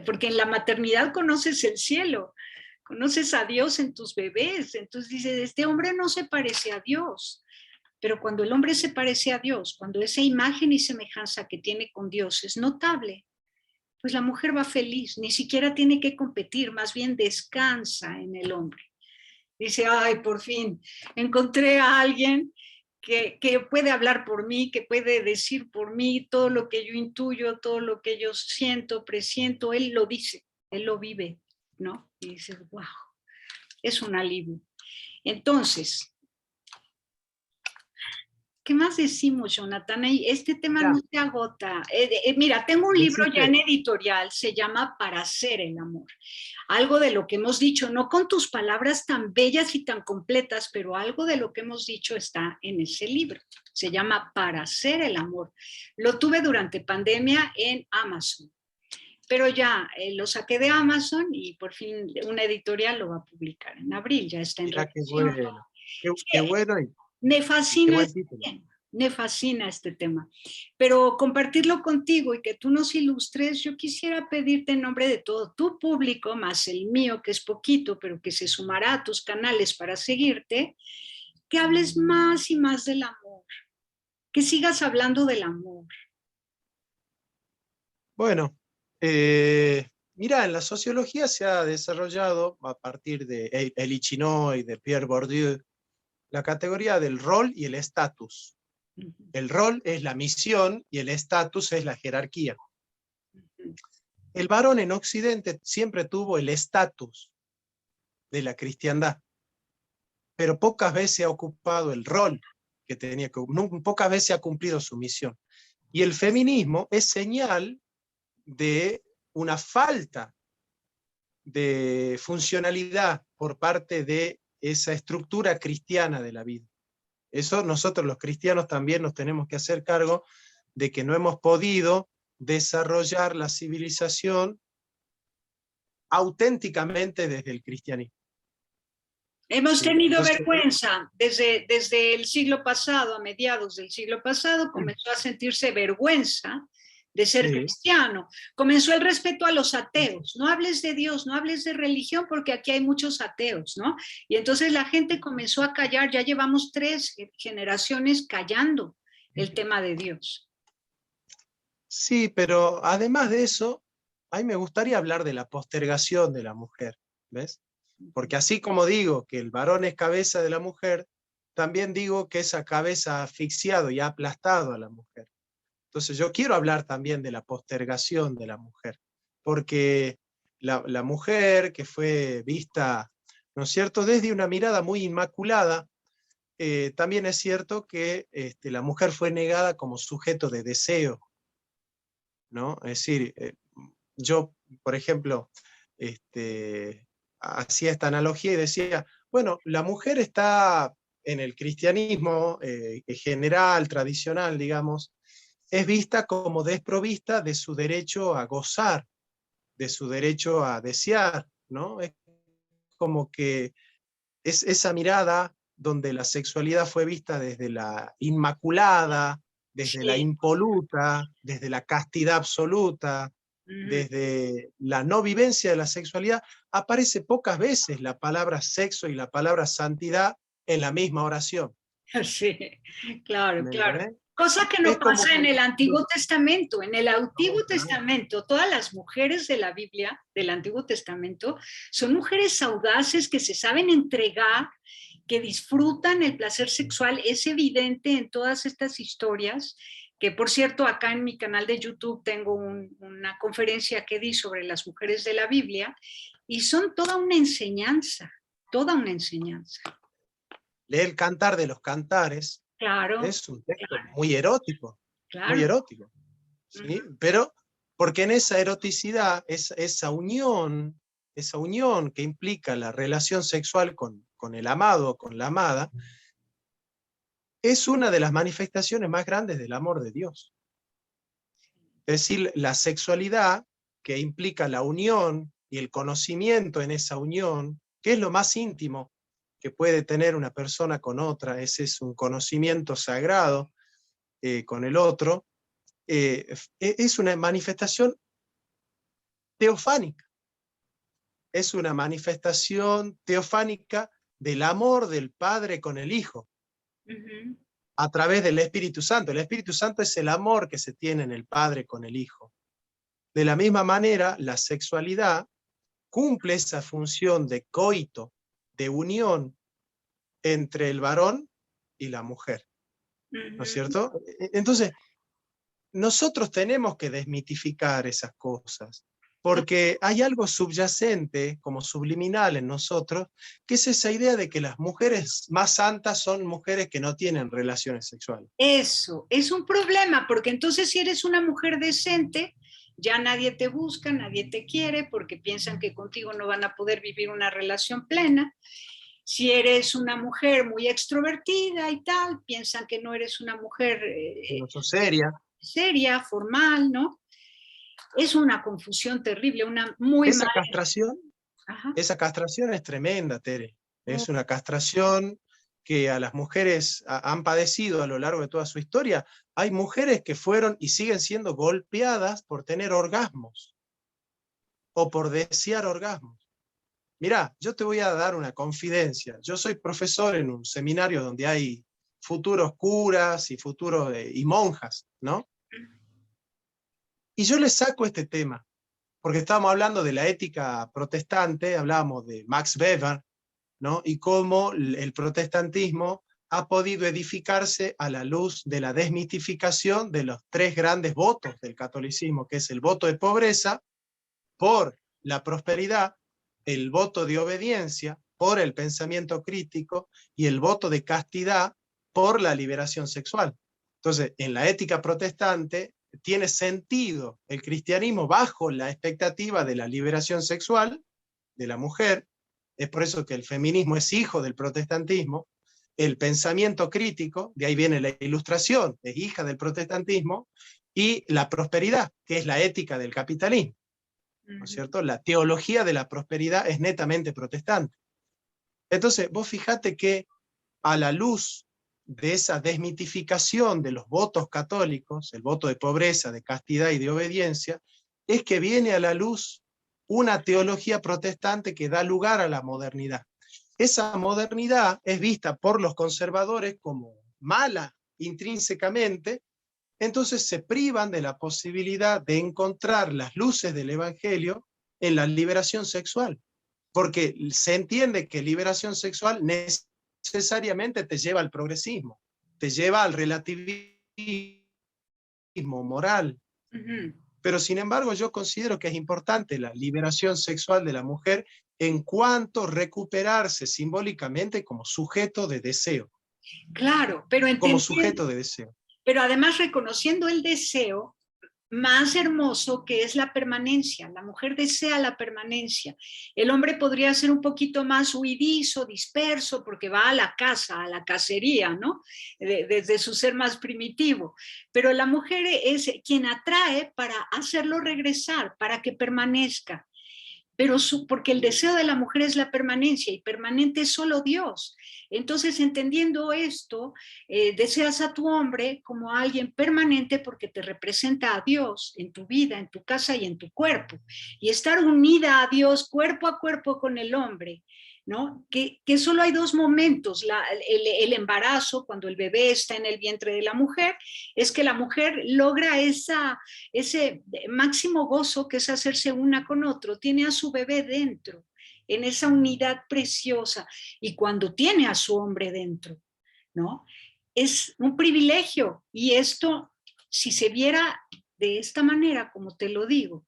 Porque en la maternidad conoces el cielo, conoces a Dios en tus bebés, entonces dices, este hombre no se parece a Dios. Pero cuando el hombre se parece a Dios, cuando esa imagen y semejanza que tiene con Dios es notable, pues la mujer va feliz, ni siquiera tiene que competir, más bien descansa en el hombre. Dice, ay, por fin, encontré a alguien que puede hablar por mí, que puede decir por mí todo lo que yo intuyo, todo lo que yo siento, presiento, él lo dice, él lo vive, ¿no? Y dices, wow, es un alivio. Entonces, ¿qué más decimos, Jonathan? Este tema Ya, no se agota. Mira, tengo un libro ya deciste, en editorial, se llama Para hacer el amor. Algo de lo que hemos dicho, no con tus palabras tan bellas y tan completas, pero algo de lo que hemos dicho está en ese libro. Se llama Para hacer el amor. Lo tuve durante pandemia en Amazon, pero ya lo saqué de Amazon y por fin una editorial lo va a publicar en abril, ya está en mirá qué revisión. bueno, Sí, qué bueno me y qué fascina buen este título. tema, me fascina este tema. Pero compartirlo contigo y que tú nos ilustres, yo quisiera pedirte en nombre de todo tu público, más el mío, que es poquito, pero que se sumará a tus canales para seguirte, que hables más y más del amor, que sigas hablando del amor. Bueno, mira, en la sociología se ha desarrollado a partir de Elie Chinoy y de Pierre Bourdieu la categoría del rol y el estatus. El rol es la misión y el estatus es la jerarquía. El varón en Occidente siempre tuvo el estatus de la cristiandad, pero pocas veces ha ocupado el rol que tenía que, pocas veces ha cumplido su misión. Y el feminismo es señal de una falta de funcionalidad por parte de esa estructura cristiana de la vida. Eso nosotros los cristianos también nos tenemos que hacer cargo de que no hemos podido desarrollar la civilización auténticamente desde el cristianismo. Hemos ¿Sí? tenido Entonces, vergüenza desde el siglo pasado, a mediados del siglo pasado, comenzó a sentirse vergüenza de ser sí, cristiano. Comenzó el respeto a los ateos. No hables de Dios, no hables de religión, porque aquí hay muchos ateos, ¿no? Y entonces la gente comenzó a callar. Ya llevamos 3 generaciones callando el tema de Dios. sí, pero además de eso, a mí me gustaría hablar de la postergación de la mujer, ¿ves? Porque así como digo que el varón es cabeza de la mujer, también digo que esa cabeza ha asfixiado y ha aplastado a la mujer. Entonces yo quiero hablar también de la postergación de la mujer, porque la mujer que fue vista, ¿no es cierto?, desde una mirada muy inmaculada, también es cierto que la mujer fue negada como sujeto de deseo, ¿no? Es decir, yo, por ejemplo, hacía esta analogía y decía, bueno, la mujer está en el cristianismo general, tradicional, digamos, es vista como desprovista de su derecho a gozar, de su derecho a desear, ¿no? Es como que es esa mirada donde la sexualidad fue vista desde la inmaculada, desde la Sí. impoluta, desde la castidad absoluta, Ujú. desde la no vivencia de la sexualidad, aparece pocas veces la palabra sexo y la palabra santidad en la misma oración. Sí, claro, ¿Me claro. entendés? Cosa que no Es como pasa en que... el Antiguo Testamento. En el Antiguo Claro. Testamento, todas las mujeres de la Biblia, del Antiguo Testamento, son mujeres audaces que se saben entregar, que disfrutan el placer sexual. Es evidente en todas estas historias, que por cierto, acá en mi canal de YouTube tengo una conferencia que di sobre las mujeres de la Biblia, y son toda una enseñanza, toda una enseñanza. Lee el Cantar de los Cantares, Claro, es un texto claro, muy claro. erótico, ¿sí? Uh-huh. Pero porque en esa eroticidad, esa unión que implica la relación sexual con el amado o con la amada, es una de las manifestaciones más grandes del amor de Dios. Es decir, la sexualidad que implica la unión y el conocimiento en esa unión, que es lo más íntimo que puede tener una persona con otra, ese es un conocimiento sagrado con el otro, es una manifestación teofánica, es una manifestación teofánica del amor del Padre con el Hijo, Uh-huh. a través del Espíritu Santo. El Espíritu Santo es el amor que se tiene en el Padre con el Hijo. De la misma manera, la sexualidad cumple esa función de coito, de unión entre el varón y la mujer, ¿no es Uh-huh. cierto? Entonces, nosotros tenemos que desmitificar esas cosas, porque hay algo subyacente, como subliminal en nosotros, que es esa idea de que las mujeres más santas son mujeres que no tienen relaciones sexuales. Eso es un problema, porque entonces si eres una mujer decente, ya nadie te busca, nadie te quiere, porque piensan que contigo no van a poder vivir una relación plena. Si eres una mujer muy extrovertida y tal, piensan que no eres una mujer Que no son serias. seria, formal, ¿no? Es una confusión terrible, una muy Esa mala. castración, Ajá. esa castración es tremenda, Tere. Es una castración que a las mujeres han padecido a lo largo de toda su historia. Hay mujeres que fueron y siguen siendo golpeadas por tener orgasmos o por desear orgasmos. Mirá, yo te voy a dar una confidencia. Yo soy profesor en un seminario donde hay futuros curas y futuros y monjas, ¿no? Y yo les saco este tema, porque estábamos hablando de la ética protestante, hablábamos de Max Weber, ¿no? Y cómo el protestantismo ha podido edificarse a la luz de la desmitificación de los tres grandes votos del catolicismo, que es el voto de pobreza por la prosperidad, el voto de obediencia por el pensamiento crítico y el voto de castidad por la liberación sexual. Entonces, en la ética protestante tiene sentido el cristianismo bajo la expectativa de la liberación sexual de la mujer. Es por eso que el feminismo es hijo del protestantismo. El pensamiento crítico, de ahí viene la ilustración, es hija del protestantismo, y la prosperidad, que es la ética del capitalismo, ¿no es cierto? La teología de la prosperidad es netamente protestante. Entonces, vos fijate que a la luz de esa desmitificación de los votos católicos, el voto de pobreza, de castidad y de obediencia, es que viene a la luz una teología protestante que da lugar a la modernidad. Esa modernidad es vista por los conservadores como mala intrínsecamente, entonces se privan de la posibilidad de encontrar las luces del Evangelio en la liberación sexual, porque se entiende que liberación sexual necesariamente te lleva al progresismo, te lleva al relativismo moral. Uh-huh. Pero sin embargo yo considero que es importante la liberación sexual de la mujer en cuanto a recuperarse simbólicamente como sujeto de deseo. Claro, pero como sujeto de deseo. Pero además reconociendo el deseo más hermoso que es la permanencia. La mujer desea la permanencia. El hombre podría ser un poquito más huidizo, disperso, porque va a la casa, a la cacería, ¿no? Desde su ser más primitivo. Pero la mujer es quien atrae para hacerlo regresar, para que permanezca. Pero porque el deseo de la mujer es la permanencia y permanente es solo Dios. Entonces, entendiendo esto, deseas a tu hombre como a alguien permanente porque te representa a Dios en tu vida, en tu casa y en tu cuerpo. Y estar unida a Dios cuerpo a cuerpo con el hombre, ¿no? Que solo hay dos momentos, el embarazo, cuando el bebé está en el vientre de la mujer, es que la mujer logra ese máximo gozo que es hacerse una con otro, tiene a su bebé dentro, en esa unidad preciosa, y cuando tiene a su hombre dentro, ¿no? Es un privilegio, y esto, si se viera de esta manera, como te lo digo,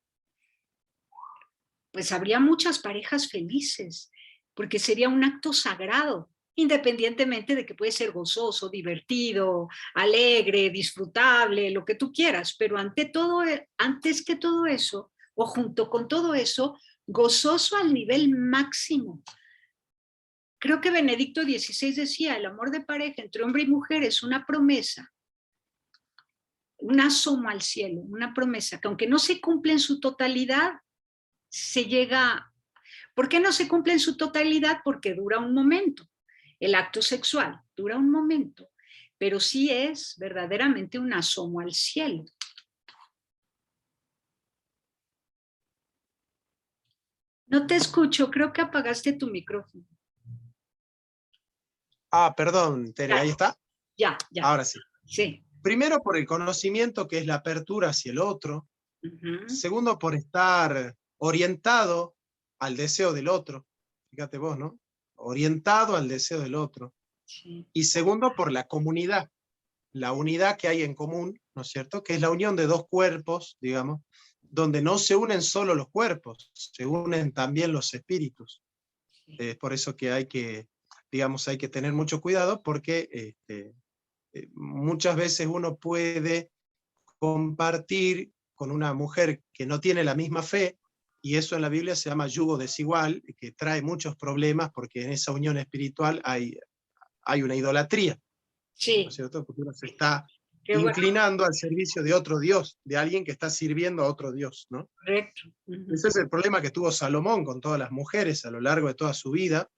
pues habría muchas parejas felices, porque sería un acto sagrado, independientemente de que puede ser gozoso, divertido, alegre, disfrutable, lo que tú quieras, pero antes que todo eso, o junto con todo eso, gozoso al nivel máximo. Creo que Benedicto XVI decía, el amor de pareja entre hombre y mujer es una promesa, un asomo al cielo, una promesa que aunque no se cumple en su totalidad, se llega. ¿Por qué no se cumple en su totalidad? Porque dura un momento. El acto sexual dura un momento, pero sí es verdaderamente un asomo al cielo. No te escucho, creo que apagaste tu micrófono. Ah, perdón, Tere, ahí está. Ya. Ahora sí. Sí. Primero por el conocimiento, que es la apertura hacia el otro. Segundo, por estar orientado al deseo del otro. Fíjate vos, ¿no? Orientado al deseo del otro. Sí. Y segundo, por la comunidad, la unidad que hay en común, ¿no es cierto? Que es la unión de dos cuerpos, digamos, donde no se unen solo los cuerpos, se unen también los espíritus. Es por eso que hay que, digamos, hay que tener mucho cuidado, porque muchas veces uno puede compartir con una mujer que no tiene la misma fe, y eso en la Biblia se llama yugo desigual, que trae muchos problemas porque en esa unión espiritual hay una idolatría, Sí. ¿no es cierto? Porque uno se está Qué inclinando al servicio de otro Dios, de alguien que está sirviendo a otro Dios, ¿no? Correcto. Ese es el problema que tuvo Salomón con todas las mujeres a lo largo de toda su vida.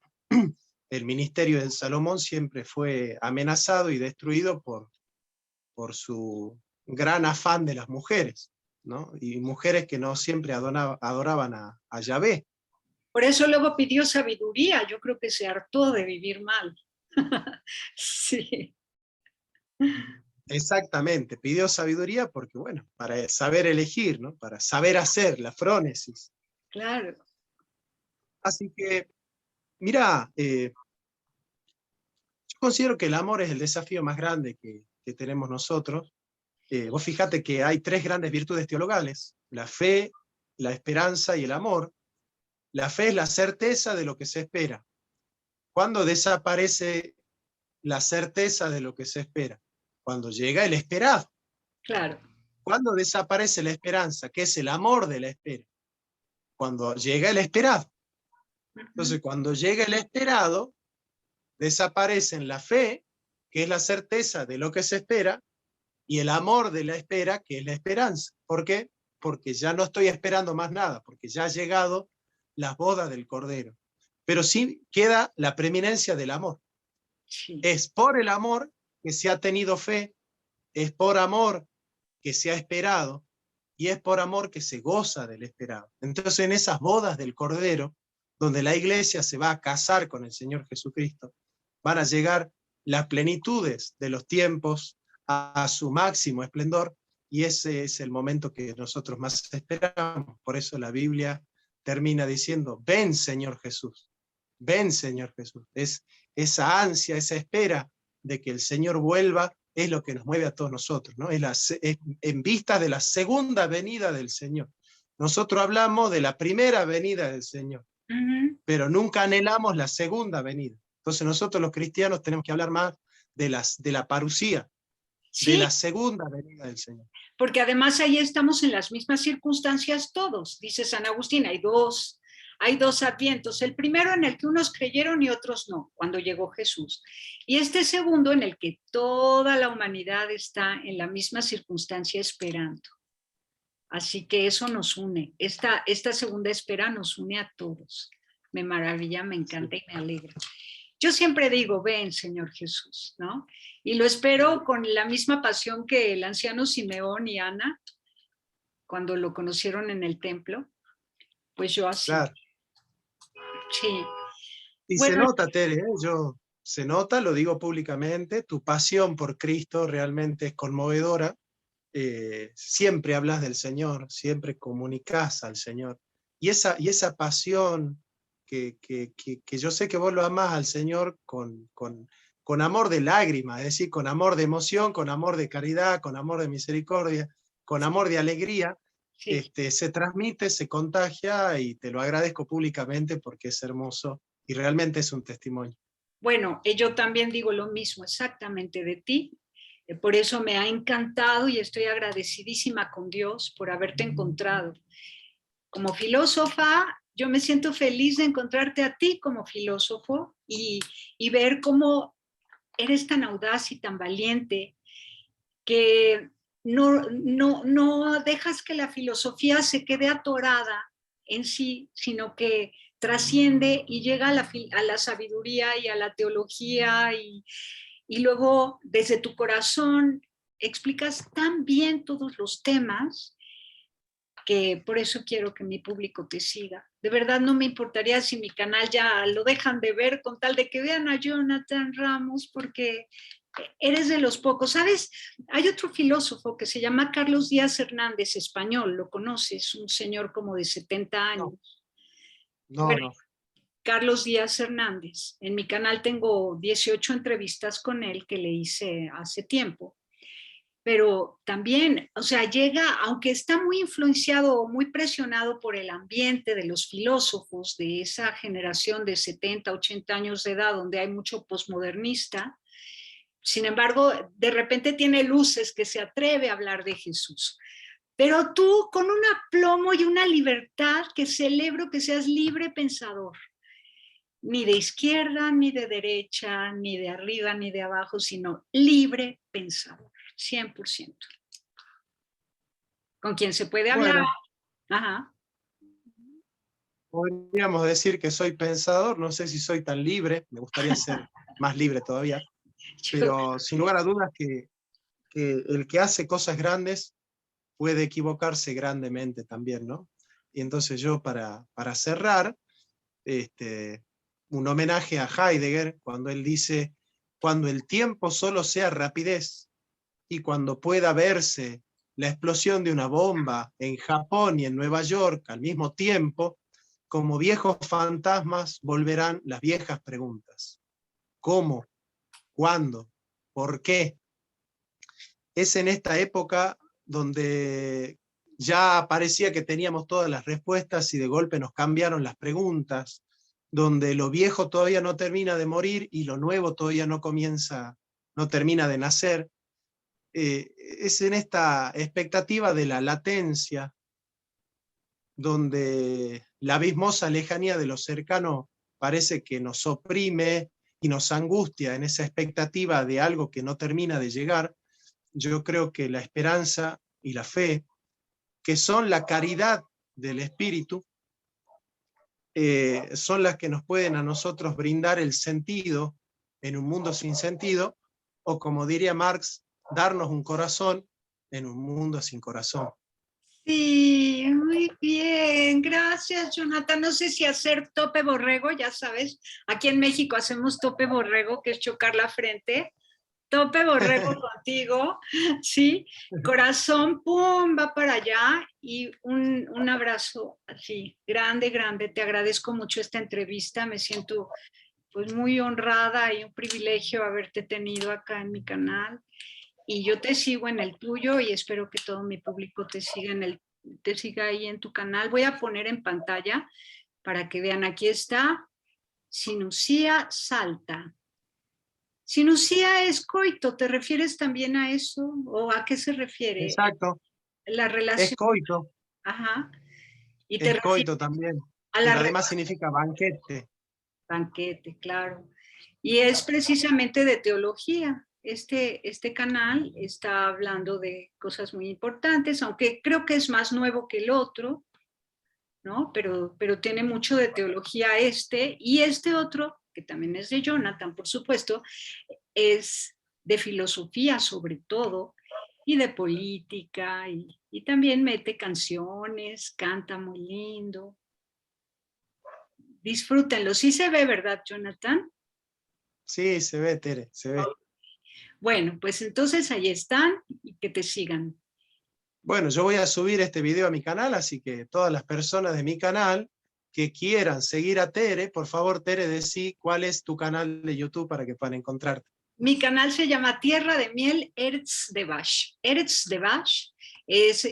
El ministerio de Salomón siempre fue amenazado y destruido por su gran afán de las mujeres, ¿no? Y mujeres que no siempre adoraban a Yahvé. Por eso luego pidió sabiduría, yo creo que se hartó de vivir mal. Sí. Exactamente, pidió sabiduría porque, bueno, para saber elegir, ¿no? Para saber hacer la frónesis. Claro. Así que, mira, yo considero que el amor es el desafío más grande que tenemos nosotros. Vos fíjate que hay tres grandes virtudes teologales: la fe, la esperanza y el amor. La fe es la certeza de lo que se espera. ¿Cuándo desaparece la certeza de lo que se espera? Cuando llega el esperado. Claro. ¿Cuándo desaparece la esperanza? Que es el amor de la espera. Cuando llega el esperado. Entonces, cuando llega el esperado, desaparecen la fe, que es la certeza de lo que se espera, y el amor de la espera, que es la esperanza. ¿Por qué? Porque ya no estoy esperando más nada, porque ya ha llegado las bodas del Cordero. Pero sí queda la preeminencia del amor. Sí. Es por el amor que se ha tenido fe, es por amor que se ha esperado, y es por amor que se goza del esperado. Entonces, en esas bodas del Cordero, donde la iglesia se va a casar con el Señor Jesucristo, van a llegar las plenitudes de los tiempos a su máximo esplendor, y ese es el momento que nosotros más esperamos. Por eso la Biblia termina diciendo: ven, Señor Jesús, ven, Señor Jesús. Es esa ansia, esa espera de que el Señor vuelva, es lo que nos mueve a todos nosotros, ¿no? Es en vista de la segunda venida del Señor. Nosotros hablamos de la primera venida del Señor, pero nunca anhelamos la segunda venida. Entonces nosotros los cristianos tenemos que hablar más de la parusía, de Sí, la segunda venida del Señor. porque además ahí estamos en las mismas circunstancias todos, dice San Agustín, hay dos advientos, el primero en el que unos creyeron y otros no, cuando llegó Jesús, y este segundo en el que toda la humanidad está en la misma circunstancia esperando. Así que eso nos une, esta segunda espera nos une a todos. Me maravilla, me encanta y me alegra. Yo siempre digo, ven, Señor Jesús, ¿no? Y lo espero con la misma pasión que el anciano Simeón y Ana, cuando lo conocieron en el templo, pues yo así. Claro. Sí. Y se Bueno, nota, Tere, se nota, lo digo públicamente, tu pasión por Cristo realmente es conmovedora. Siempre hablas del Señor, siempre comunicas al Señor. Y esa pasión que yo sé que vos lo amás al Señor con amor de lágrima, es decir, con amor de emoción, con amor de caridad, con amor de misericordia, con amor de alegría, sí. se transmite, se contagia y te lo agradezco públicamente porque es hermoso y realmente es un testimonio. Bueno, yo también digo lo mismo exactamente de ti. Por eso me ha encantado y estoy agradecidísima con Dios por haberte encontrado. Como filósofa, yo me siento feliz de encontrarte a ti como filósofo y ver cómo eres tan audaz y tan valiente que no dejas que la filosofía se quede atorada en sí, sino que trasciende y llega a la sabiduría y a la teología y luego desde tu corazón explicas tan bien todos los temas que por eso quiero que mi público te siga. De verdad no me importaría si mi canal ya lo dejan de ver con tal de que vean a Jonathan Ramos, porque eres de los pocos. ¿Sabes? Hay otro filósofo que se llama Carlos Díaz Hernández, español, lo conoces, un señor como de 70 años. No, no, Bueno, no. Carlos Díaz Hernández. En mi canal tengo 18 entrevistas con él que le hice hace tiempo. Pero también, o sea, llega, aunque está muy influenciado o muy presionado por el ambiente de los filósofos de esa generación de 70, 80 años de edad, donde hay mucho posmodernista, sin embargo, de repente tiene luces que se atreve a hablar de Jesús. Pero tú con un aplomo y una libertad que celebro que seas libre pensador, ni de izquierda, ni de derecha, ni de arriba, ni de abajo, sino libre pensador, 100%. Con quien se puede hablar. Bueno, Ajá. podríamos decir que soy pensador, no sé si soy tan libre, me gustaría ser más libre todavía, Yo, pero sin lugar a dudas que el que hace cosas grandes puede equivocarse grandemente también, ¿no? Y entonces yo para cerrar, un homenaje a Heidegger, cuando él dice, cuando el tiempo solo sea rapidez y cuando pueda verse la explosión de una bomba en Japón y en Nueva York al mismo tiempo, como viejos fantasmas volverán las viejas preguntas. ¿Cómo? ¿Cuándo? ¿Por qué? Es en esta época donde ya parecía que teníamos todas las respuestas y de golpe nos cambiaron las preguntas, donde lo viejo todavía no termina de morir y lo nuevo todavía no termina de nacer. Es en esta expectativa de la latencia, donde la abismosa lejanía de lo cercano parece que nos oprime y nos angustia en esa expectativa de algo que no termina de llegar. Yo creo que la esperanza y la fe, que son la caridad del espíritu, son las que nos pueden a nosotros brindar el sentido en un mundo sin sentido, o como diría Marx, darnos un corazón en un mundo sin corazón. sí, muy bien, gracias Jonathan. No sé si hacer tope borrego, ya sabes, aquí en México hacemos tope borrego, que es chocar la frente. Tope borrego contigo, sí, corazón, pum, va para allá y un abrazo así, grande, grande. Te agradezco mucho esta entrevista, me siento pues muy honrada y un privilegio haberte tenido acá en mi canal. Y yo te sigo en el tuyo y espero que todo mi público te siga ahí en tu canal. Voy a poner en pantalla para que vean, aquí está Sinucía Salta. Sinusia es coito, ¿te refieres también a eso? ¿O a qué se refiere? Exacto, La es relación, coito, ajá. Y te es refieres coito también, a la pero además significa banquete. banquete, claro. Y es precisamente de teología. Este canal está hablando de cosas muy importantes, aunque creo que es más nuevo que el otro, ¿no? Pero tiene mucho de teología y este otro, que también es de Jonathan, por supuesto, es de filosofía sobre todo, y de política, y también mete canciones, canta muy lindo. Disfrútenlo. Sí se ve, ¿verdad, Jonathan? Sí, se ve, Tere, se ve. Bueno, pues entonces ahí están y que te sigan. Bueno, yo voy a subir este video a mi canal, así que todas las personas de mi canal que quieran seguir a Tere, por favor, Tere, decí cuál es tu canal de YouTube para que puedan encontrarte. Mi canal se llama Tierra de Miel Eretz de Bash. Eretz de Bash es,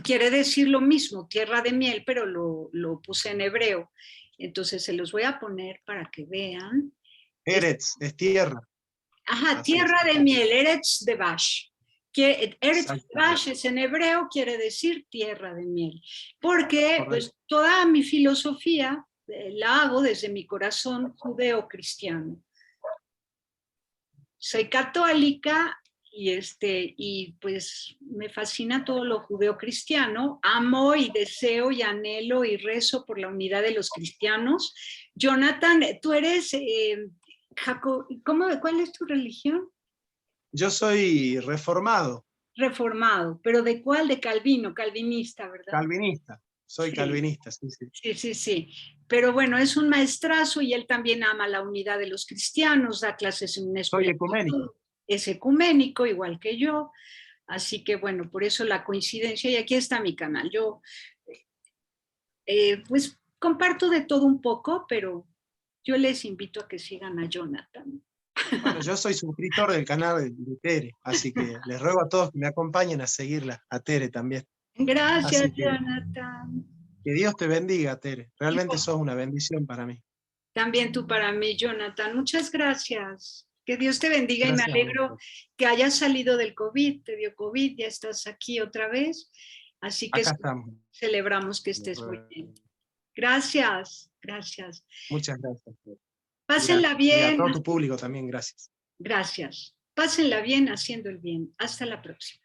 quiere decir lo mismo, tierra de miel, pero lo puse en hebreo. Entonces se los voy a poner para que vean. Eretz, es tierra. Ajá, Así es. tierra de miel, Eretz de Bash. Que Eretz de Exactamente. Bash es en hebreo, quiere decir tierra de miel. Porque Correcto. pues toda mi filosofía la hago desde mi corazón judeo-cristiano. Soy católica y pues me fascina todo lo judeo-cristiano. Amo y deseo y anhelo y rezo por la unidad de los cristianos. Jonathan, tú eres, ¿cuál es tu religión? Yo soy reformado, Reformado, pero ¿de cuál? De Calvino, calvinista, ¿verdad? calvinista. Soy Sí, calvinista, sí, sí. sí, sí, sí. Pero bueno, es un maestrazo y él también ama la unidad de los cristianos, da clases en una Soy escuela, ecuménico. es ecuménico, igual que yo. Así que bueno, por eso la coincidencia y aquí está mi canal. Yo pues comparto de todo un poco, pero yo les invito a que sigan a Jonathan. Bueno, yo soy suscriptor del canal de Tere, así que les ruego a todos que me acompañen a seguirla, a Tere también. Gracias, Así Jonathan. que Dios te bendiga, Tere. Realmente sos una bendición para mí. También tú para mí, Jonathan. Muchas gracias. Que Dios te bendiga y me Gracias a vos. alegro que hayas salido del COVID. Te dio COVID, ya estás aquí otra vez. Así que Acá estamos. celebramos que estés muy bien. Gracias, gracias. Muchas gracias. Pásenla Y a bien. todo tu público también, gracias. Gracias. Pásenla bien haciendo el bien. Hasta la próxima.